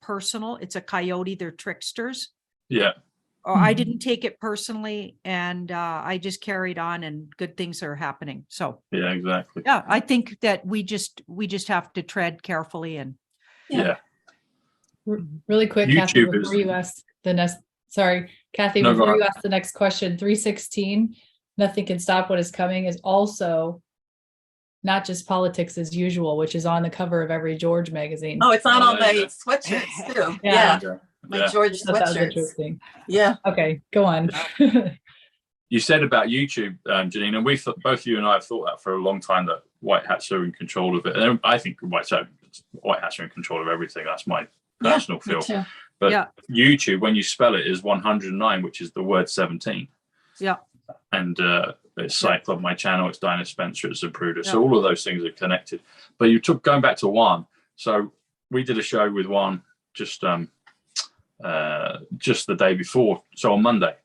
personal. It's a coyote. They're tricksters. Yeah. I didn't take it personally, and I just carried on, and good things are happening. So Yeah, exactly. yeah, I think that we just have to tread carefully. And Yeah. Really quick, Kathy, YouTube before is- you ask the next, sorry, Kathy, No, go before you on. ask the next question, 316, nothing can stop what is coming, is also not just politics as usual, which is on the cover of every George magazine. Oh, it's on all there my you go. sweatshirts too. Yeah. Yeah, my Yeah. George I thought that was sweatshirts. interesting. Yeah. Okay, go on. You said about YouTube, Janine, and both you and I have thought that for a long time, that white hats are in control of it. And I think white hats are in control of everything. That's my personal Me feel. too. But Yeah. YouTube, when you spell it, is 109, which is the word 17. yeah, And it's Site Club, my channel, it's Dinah Spencer, it's Zapruder. Yeah. So all of those things are connected. But you took going back to Juan. So we did a show with Juan just the day before, so on Monday,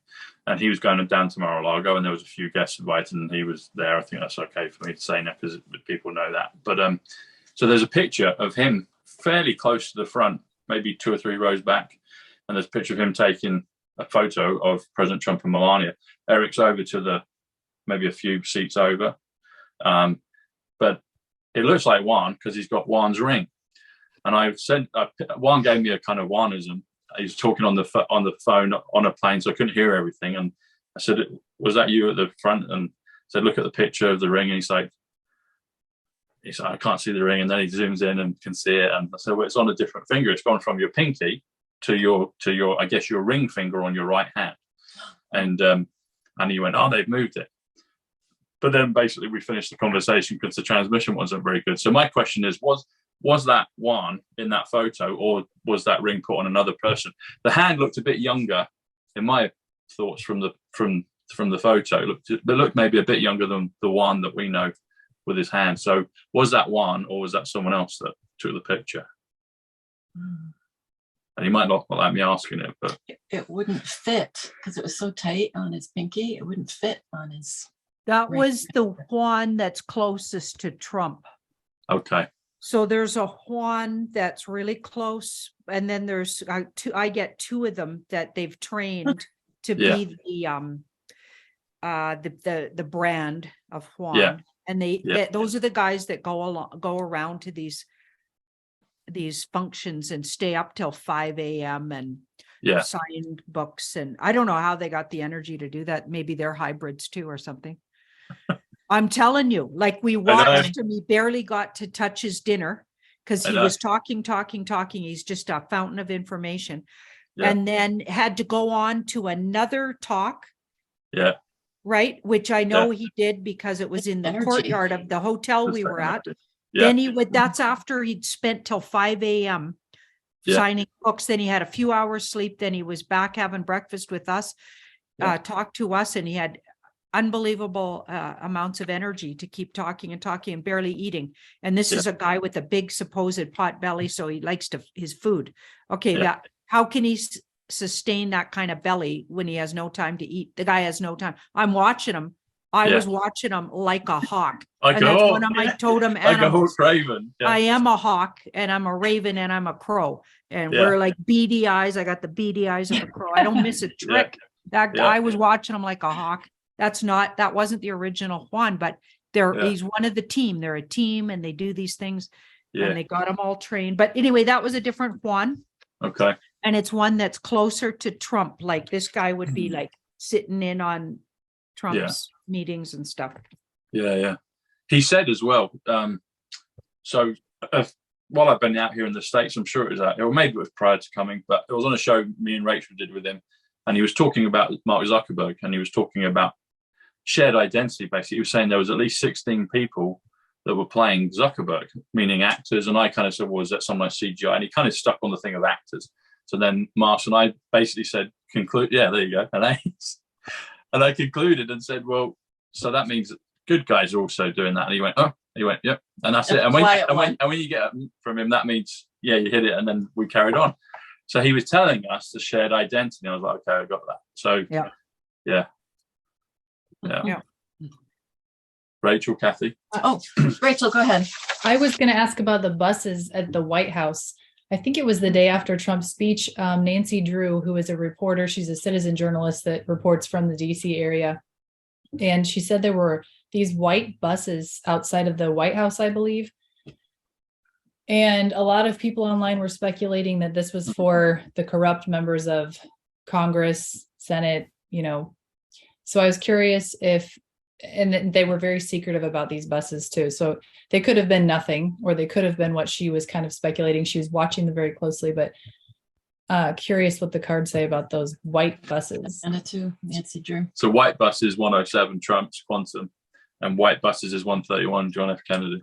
and he was going down to Mar-a-Lago, and there was a few guests invited, and he was there. I think that's okay for me to say now because people know that. But so there's a picture of him fairly close to the front, maybe 2 or 3 rows back, and there's a picture of him taking a photo of President Trump and Melania. Eric's over to maybe a few seats over, but it looks like Juan because he's got Juan's ring. And I said, Juan gave me a kind of Juanism. He was talking on the phone on a plane, so I couldn't hear everything. And I said, "Was that you at the front?" And I said, "Look at the picture of the ring." And he's like, "I can't see the ring." And then he zooms in and can see it. And I said, "Well, it's on a different finger. It's gone from your pinky to your, I guess, your ring finger on your right hand." And he went, "Oh, they've moved it." But then basically we finished the conversation because the transmission wasn't very good. So my question is, was that Juan in that photo, or was that ring put on another person? The hand looked a bit younger, in my thoughts from the photo. It looked maybe a bit younger than the Juan that we know with his hand. So was that Juan, or was that someone else that took the picture? And he might not like me asking it, but It wouldn't fit because it was so tight on his pinky. It wouldn't fit on his. that Right. was the Juan that's closest to Trump. okay. So there's a Juan that's really close, and then there's two. I get 2 of them that they've trained to Yeah. be the brand of Juan. Yeah. And Yeah. those are the guys that go around to these functions and stay up till 5 a.m. and Yeah. sign books. And I don't know how they got the energy to do that. Maybe they're hybrids too or something. I'm telling you, like we watched him, he barely got to touch his dinner because I he know. was talking. He's just a fountain of information. Yeah. And then had to go on to another talk, Yeah. right? Which I know he did because it was in the Energy. courtyard of the hotel we were at. Yeah. Then he would, that's after he'd spent till 5 a.m. Yeah. signing books. Then he had a few hours sleep. Then he was back having breakfast with us, talked to us, and he had unbelievable amounts of energy to keep talking and barely eating. And this is a guy with a big supposed pot belly, so he likes his food. Okay, that how can he sustain that kind of belly when he has no time to eat? The guy has no time. I'm watching him. I was watching him like a hawk. And that's one of my totem animals. Like a raven. Yeah. I am a hawk, and I'm a raven, and I'm a crow. And we're like beady eyes. I got the beady eyes of a crow. I don't miss a trick. That I was watching him like a hawk. That wasn't the original Juan, but he's one of the team. They're a team, and they do these things, and they got them all trained. But anyway, that was a different Juan. Okay. And it's one that's closer to Trump. Like this guy would be like sitting in on Trump's meetings and stuff. Yeah. He said as well. So while I've been out here in the States, I'm sure it was or maybe it was prior to coming, but it was on a show me and Rachel did with him, and he was talking about Mark Zuckerberg, and he was talking about shared identity. Basically, he was saying there was at least 16 people that were playing Zuckerberg, meaning actors. And I kind of said, well, is that someone like CGI? And he kind of stuck on the thing of actors. So then Mars and I basically said, conclude. Yeah, there you go. And I concluded and said, well, so that means that good guys are also doing that. And he went, yep. And that's it. And when you get from him, that means, you hit it. And then we carried on. So he was telling us the shared identity. I was like, okay, I got that. So yeah. Rachel, Kathy. Rachel, go ahead. I was going to ask about the buses at the White House. I think it was the day after Trump's speech. Nancy Drew, who is a reporter, she's a citizen journalist that reports from the DC area. And she said there were these white buses outside of the White House, I believe. And a lot of people online were speculating that this was for the corrupt members of Congress, Senate, So I was curious and they were very secretive about these buses too. So they could have been nothing, or they could have been what she was kind of speculating. She was watching them very closely, but curious what the cards say about those white buses. And it too, Nancy Drew. So white bus is 107 Trump's Quantum, and white buses is 131 John F. Kennedy.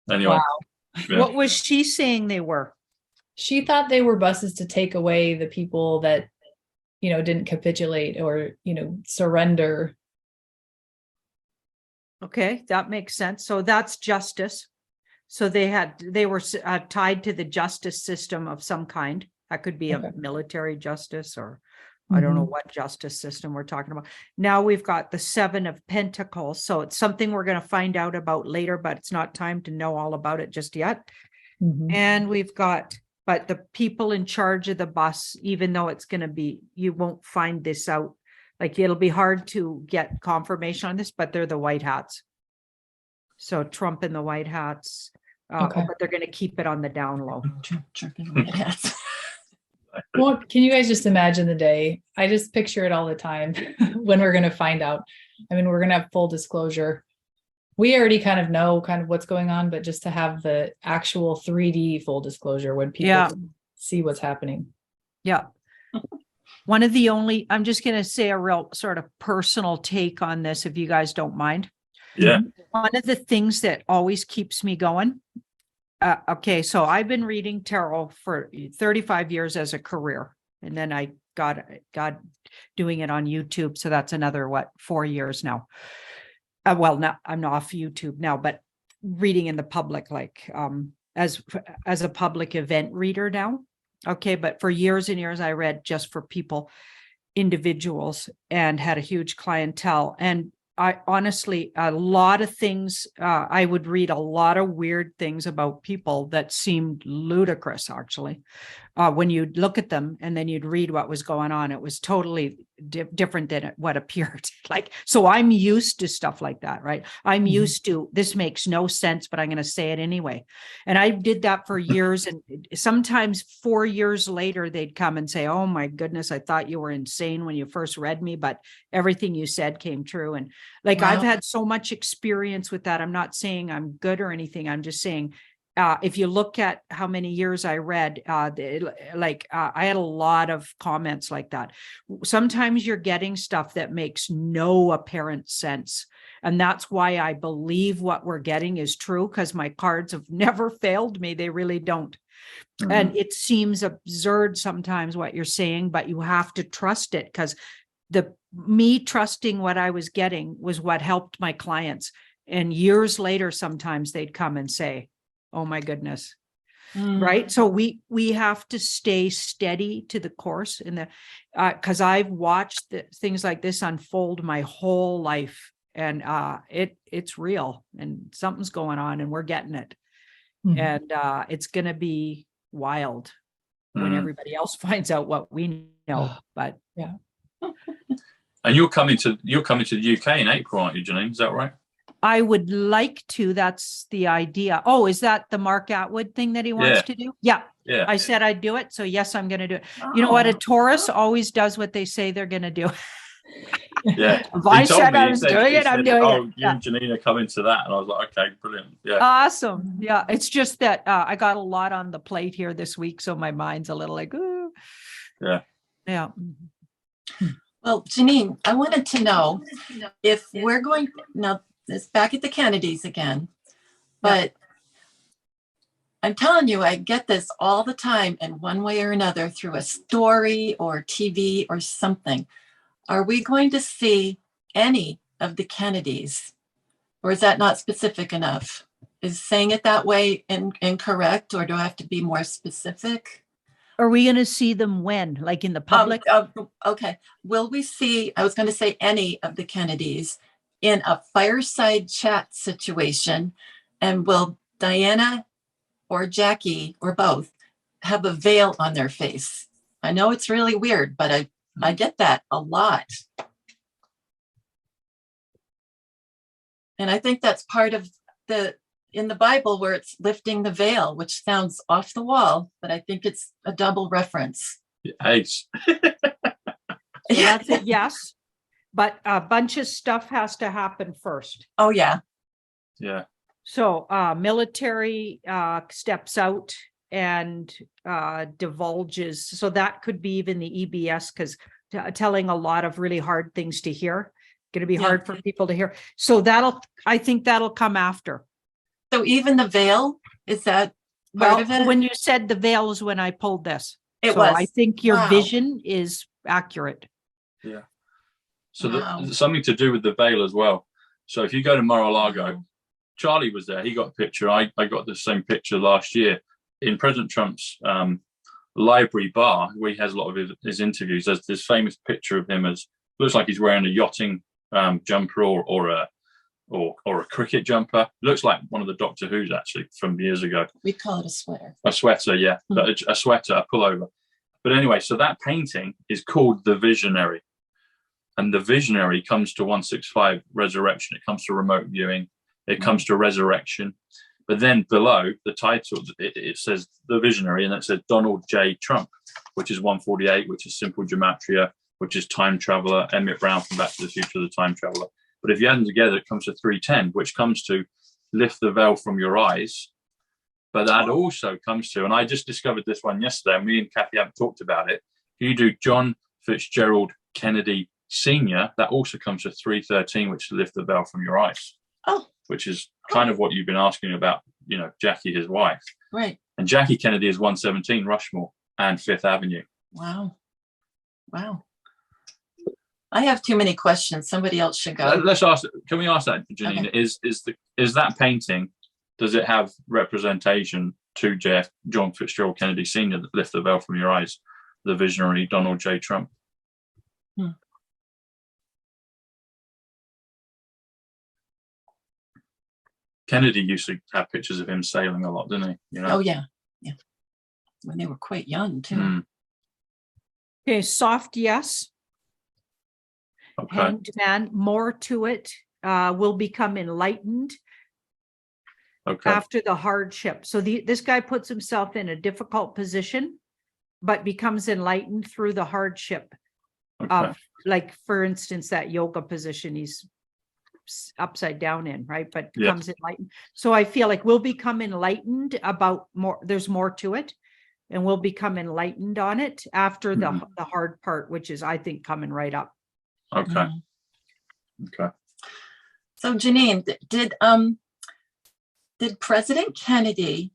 Anyway. Wow. What was she saying they were? She thought they were buses to take away the people that, didn't capitulate or, surrender. Okay, that makes sense. So that's justice. So they were tied to the justice system of some kind. That could be a military justice, or I don't know what justice system we're talking about. Now we've got the 7 of Pentacles. So it's something we're going to find out about later, but it's not time to know all about it just yet. And we've got, but the people in charge of the bus, even though it's going to be, you won't find this out. Like it'll be hard to get confirmation on this, but they're the white hats. So Trump and the white hats, but they're going to keep it on the down low. Trump and the white hats. Well, can you guys just imagine the day? I just picture it all the time when we're going to find out. I mean, we're going to have full disclosure. We already kind of know what's going on, but just to have the actual 3D full disclosure when people see what's happening. Yeah. One of the only, I'm just going to say a real sort of personal take on this, if you guys don't mind. Yeah. One of the things that always keeps me going. Okay, so I've been reading tarot for 35 years as a career, and then I got doing it on YouTube. So that's another 4 years now. Well, now I'm off YouTube now, but reading in the public, as a public event reader now. Okay, but for years and years I read just for people, individuals, and had a huge clientele. And I honestly, a lot of things, I would read a lot of weird things about people that seemed ludicrous, actually. When you'd look at them and then you'd read what was going on, it was totally different than what appeared. So I'm used to stuff like that, right? I'm used to, this makes no sense, but I'm going to say it anyway. And I did that for years. And sometimes 4 years later, they'd come and say, oh my goodness, I thought you were insane when you first read me, but everything you said came true. And I've had so much experience with that. I'm not saying I'm good or anything. I'm just saying if you look at how many years I read, I had a lot of comments like that. Sometimes you're getting stuff that makes no apparent sense. And that's why I believe what we're getting is true, because my cards have never failed me. They really don't. Mm-hmm. And it seems absurd sometimes what you're saying, but you have to trust it, because me trusting what I was getting was what helped my clients. And years later, sometimes they'd come and say, oh my goodness. Right. So we have to stay steady to the course because I've watched things like this unfold my whole life, and it's real, and something's going on, and we're getting it. And it's going to be wild when everybody else finds out what we know. But yeah. And you're coming to the UK in April, aren't you, Janine? Is that right? I would like to. That's the idea. Oh, is that the Mark Atwood thing that he wants to do? Yeah. Yeah. I said I'd do it. So yes, I'm going to do it. Oh. You know what? A Taurus always does what they say they're going to do. Yeah. If I said I was doing it, I'm doing it. Oh, you and Janine are coming to that. And I was like, okay, brilliant. Yeah. Awesome. Yeah. It's just that I got a lot on the plate here this week. So my mind's a little like, ooh. Yeah. Yeah. Well, Janine, I wanted to know if we're going now. It's back at the Kennedys again, but I'm telling you, I get this all the time in one way or another through a story or TV or something. Are we going to see any of the Kennedys, or is that not specific enough? Is saying it that way incorrect, or do I have to be more specific? Are we going to see them when, like in the public? Okay. Will we see, I was going to say any of the Kennedys in a fireside chat situation, and will Diana or Jackie or both have a veil on their face? I know it's really weird, but I get that a lot. And I think that's part of in the Bible where it's lifting the veil, which sounds off the wall, but I think it's a double reference. Yes. So that's it, yes. But a bunch of stuff has to happen first. Oh, yeah. Yeah. So military steps out and divulges. So that could be even the EBS, because telling a lot of really hard things to hear, going to be hard for people to hear. So I think that'll come after. So even the veil, is that part of it? When you said the veil is when I pulled this. It was. I think your vision is accurate. Yeah. So something to do with the veil as well. So if you go to Mar-a-Lago, Charlie was there. He got a picture. I got the same picture last year in President Trump's library bar, where he has a lot of his interviews. There's this famous picture of him looks like he's wearing a yachting jumper or a cricket jumper. Looks like one of the Doctor Who's actually from years ago. We call it a sweater. A sweater, yeah. A sweater, a pullover. But anyway, so that painting is called The Visionary. And the visionary comes to 165 resurrection. It comes to remote viewing. It comes to resurrection. But then below the title, it says the visionary, and it says Donald J. Trump, which is 148, which is simple gematria, which is time traveler, Emmett Brown from Back to the Future, the time traveler. But if you add them together, it comes to 310, which comes to lift the veil from your eyes. But that also comes to, and I just discovered this one yesterday, and me and Kathy haven't talked about it. You do John Fitzgerald Kennedy Senior, that also comes to 313, which is lift the veil from your eyes. Oh, which is kind of what you've been asking about, Jackie, his wife. Right. And Jackie Kennedy is 117 Rushmore and Fifth Avenue. Wow. I have too many questions. Somebody else should go. Let's ask. Can we ask that, Janine? Okay. Is that painting? Does it have representation to John Fitzgerald Kennedy Senior, that lift the veil from your eyes, the visionary Donald J. Trump? Kennedy used to have pictures of him sailing a lot, didn't he? Oh, yeah. When they were quite young, too. Okay, soft yes. Okay. Hanged more to it, will become enlightened after the hardship. So this guy puts himself in a difficult position, but becomes enlightened through the hardship of, like, for instance, that yoga position he's upside down in, right? But Yeah. becomes enlightened. So I feel like we'll become enlightened about more. There's more to it, and we'll become enlightened on it after the hard part, which is, I think, coming right up. Okay. Okay. So Janine, did President Kennedy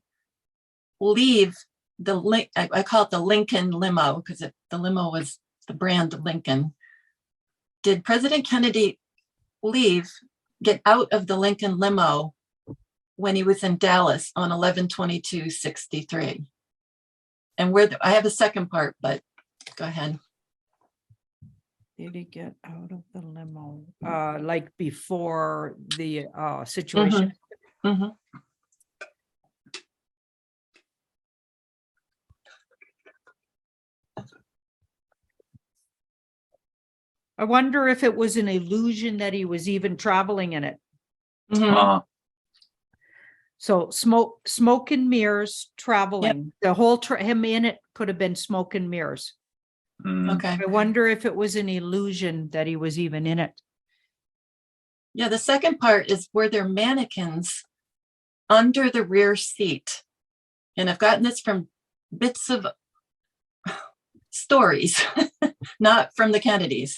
leave the I call it the Lincoln limo because the limo was the brand of Lincoln. Did President Kennedy get out of the Lincoln limo when he was in Dallas on 11/22/63? And I have a second part, but go ahead. Did he get out of the limo? Like before the situation? Mm-hmm. I wonder if it was an illusion that he was even traveling in it. Mm-hmm. So smoke and mirrors traveling. The whole him in it could have been smoke and mirrors. Okay. I wonder if it was an illusion that he was even in it. Yeah, the second part is, were there mannequins under the rear seat? And I've gotten this from bits of stories, not from the Kennedys.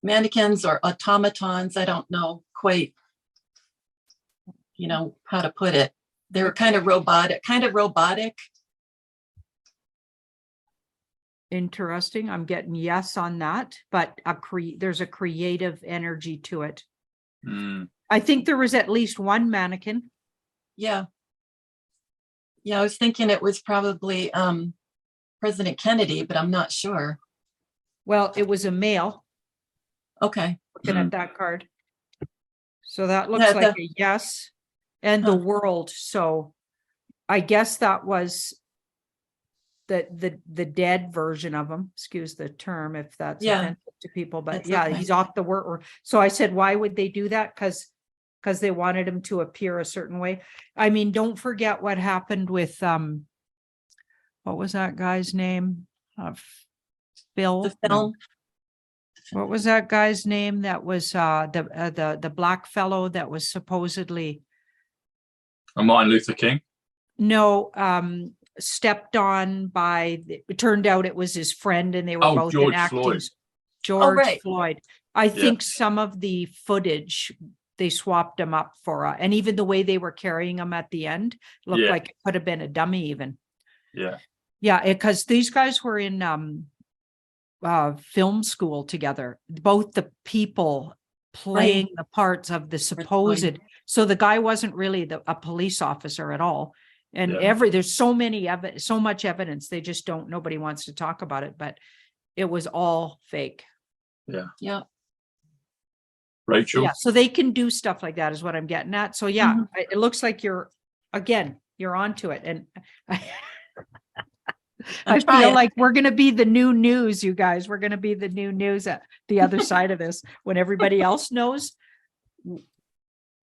Mannequins or automatons, I don't know quite, how to put it. They were kind of robotic. Interesting. I'm getting yes on that, but there's a creative energy to it. I think there was at least one mannequin. Yeah. Yeah, I was thinking it was probably President Kennedy, but I'm not sure. Well, it was a male. Okay. Looking at that card. So that looks like a yes. And the world. So I guess that was the dead version of him. Excuse the term if that's offensive to people. But okay. He's off the word. So I said, why would they do that? Because they wanted him to appear a certain way. I mean, don't forget what happened with what was that guy's name? Phil. The film. No. What was that guy's name? That was the black fellow that was supposedly Martin Luther King. No, stepped on by. It turned out it was his friend, and they were both George enacting. Floyd. George Floyd. I think some of the footage they swapped him up for, and even the way they were carrying him at the end looked like it could have been a dummy, even. Yeah, because these guys were in film school together, both the people playing the parts of the supposed. So the guy wasn't really a police officer at all. And there's so much evidence. They just nobody wants to talk about it, but it was all fake. Yeah. Rachel. Yeah. So they can do stuff like that is what I'm getting at. So it looks like you're onto it. And I feel like we're going to be the new news, you guys. We're going to be the new news at the other side of this when everybody else knows,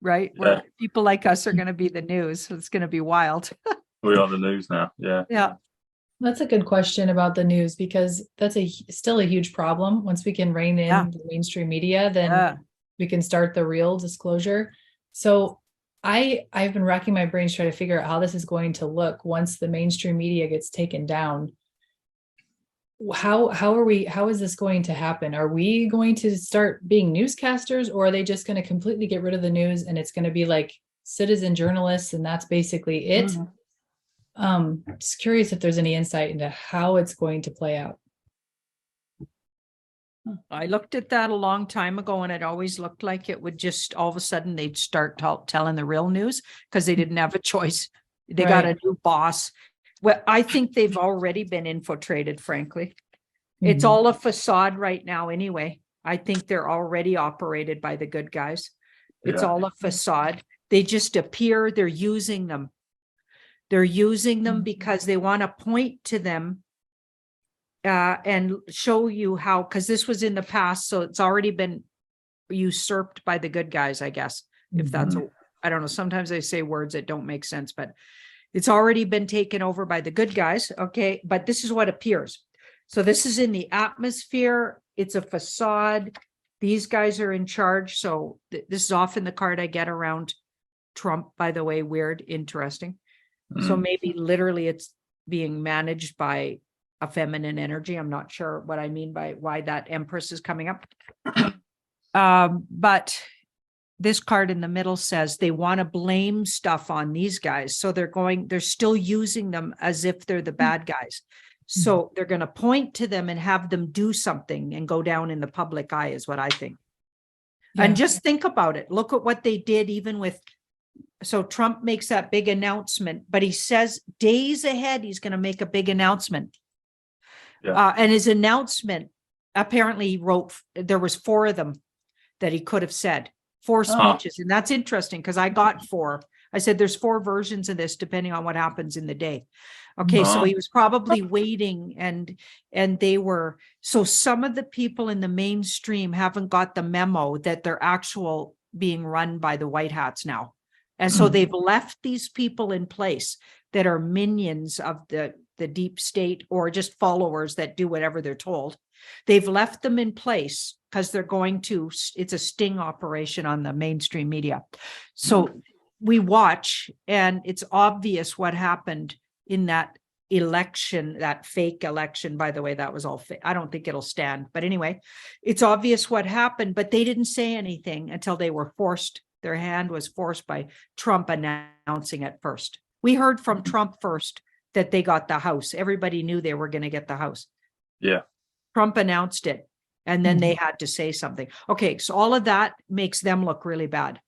right? Where people like us are going to be the news. It's going to be wild. We are the news now. Yeah. Yeah. That's a good question about the news, because that's still a huge problem. Once we can rein in the mainstream media, then we can start the real disclosure. So I've been racking my brains trying to figure out how this is going to look once the mainstream media gets taken down. How is this going to happen? Are we going to start being newscasters, or are they just going to completely get rid of the news and it's going to be like citizen journalists and that's basically it? Just curious if there's any insight into how it's going to play out. I looked at that a long time ago, and it always looked like it would just all of a sudden they'd start telling the real news because they didn't have a choice. They got a new boss. Well, I think they've already been infiltrated, frankly. It's all a facade right now anyway. I think they're already operated by the good guys. It's all a facade. They just appear, they're using them. They're using them because they want to point to them and show you how, because this was in the past, so it's already been usurped by the good guys, I guess. If that's, I don't know, sometimes I say words that don't make sense, but it's already been taken over by the good guys. Okay, but this is what appears. So this is in the atmosphere. It's a facade. these guys are in charge. So this is often the card I get around Trump, by the way. Weird, interesting. So maybe literally it's being managed by a feminine energy. I'm not sure what I mean by why that Empress is coming up. But this card in the middle says they want to blame stuff on these guys. So they're still using them as if they're the bad guys. So they're going to point to them and have them do something and go down in the public eye is what I think. Yeah. And just think about it. Look at what they did even with, so Trump makes that big announcement, but he says days ahead, he's going to make a big announcement. Yeah. And his announcement, apparently he wrote, there was 4 of them that he could have said, 4 speeches. And that's interesting because I got 4. I said, there's 4 versions of this, depending on what happens in the day. Okay. So he was probably waiting and they were, so some of the people in the mainstream haven't got the memo that they're actual being run by the white hats now. And so they've left these people in place that are minions of the deep state or just followers that do whatever they're told. They've left them in place because they're going to, it's a sting operation on the mainstream media. So we watch and it's obvious what happened in that election, that fake election. By the way, that was all fake. I don't think it'll stand. But anyway, it's obvious what happened, but they didn't say anything until they were forced. Their hand was forced by Trump announcing it first. We heard from Trump first that they got the House. Everybody knew they were going to get the House. Yeah. Trump announced it, and then they had to say something. Okay, so all of that makes them look really bad.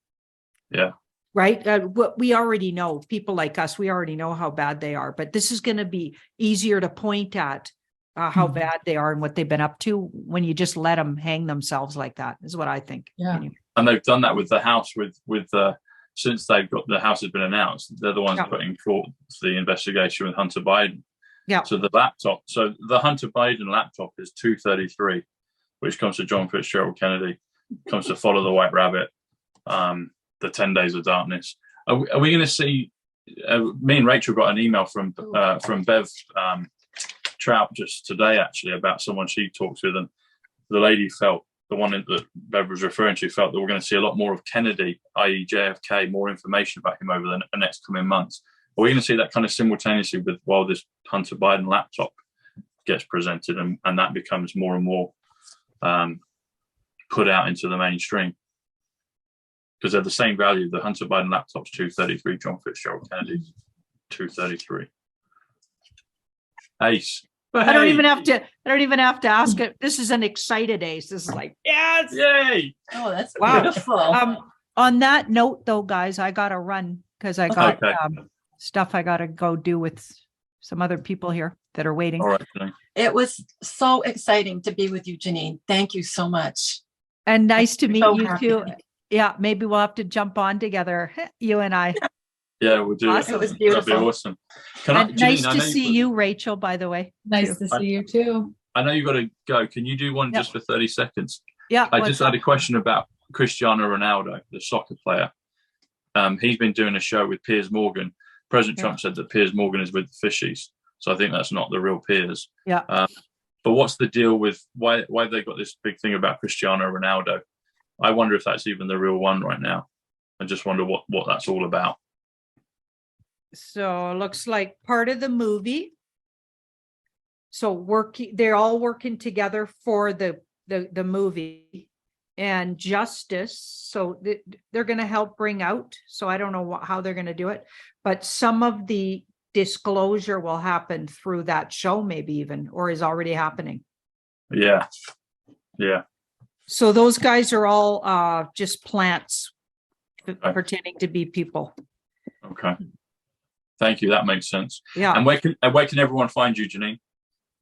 Yeah. Right? What we already know, people like us, we already know how bad they are, but this is going to be easier to point at how bad they are and what they've been up to when you just let them hang themselves like that, is what I think. Yeah. Anyway. And they've done that with the House, with since they've got the House has been announced, they're the ones putting forth the investigation with Hunter Biden. Yeah. So the laptop, so the Hunter Biden laptop is 233, which comes to John Fitzgerald Kennedy, comes to Follow the White Rabbit, the 10 Days of Darkness. Are we going to see? Me and Rachel got an email from Bev Trout just today, actually, about someone she talked with, and the lady felt, the one that Bev was referring to, felt that we're going to see a lot more of Kennedy, i.e. JFK, more information about him over the next coming months. Are we going to see that kind of simultaneously with while this Hunter Biden laptop gets presented and that becomes more and more put out into the mainstream? Because they're the same value. The Hunter Biden laptop's 233, John Fitzgerald Kennedy's 233. Ace. I don't even have to ask it. This is an excited ace. This is like, yes. Yay. Oh, that's Wow. beautiful. On that note though, guys, I got to run because I got stuff I got to go do with some other people here that are waiting. All right. Janine. It was so exciting to be with you, Janine. Thank you so much. And nice to meet So you happy. too. Yeah, maybe we'll have to jump on together, you and I. Yeah, we'll do Awesome. It was That'd beautiful. be awesome. And nice Janine, I to know see you, Rachel, by the way. Nice to see you too. I know you've got to go. Can you do one Yeah. just for 30 seconds? Yeah. I just had a question about Cristiano Ronaldo, the soccer player. He's been doing a show with Piers Morgan. President Trump said that Piers Morgan is with the fishies. So I think that's not the real Piers. Yeah. But what's the deal with why they got this big thing about Cristiano Ronaldo? I wonder if that's even the real one right now. I just wonder what that's all about. So it looks like part of the movie. So they're all working together for the movie and justice. So they're going to help bring out. So I don't know how they're going to do it, but some of the disclosure will happen through that show, maybe even, or is already happening. Yeah. Yeah. So those guys are all just plants pretending to be people. Okay. Thank you. That makes sense. Yeah. And where can everyone find you, Janine?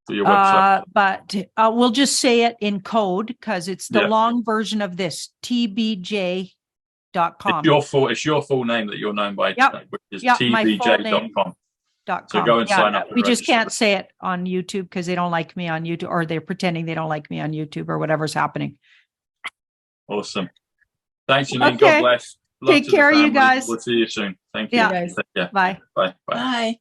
For your website. But we'll just say it in code because it's the long version of this, tbj.com. It's your full name that you're known by, which is tbj.com. So go and sign up. We just can't say it on YouTube because they don't like me on YouTube, or they're pretending they don't like me on YouTube, or whatever's happening. Awesome. Thanks, Janine. Okay. God bless. Love Take to the care, you family. guys. We'll see you soon. Thank you. Yeah. Yeah. Bye. Bye. Bye.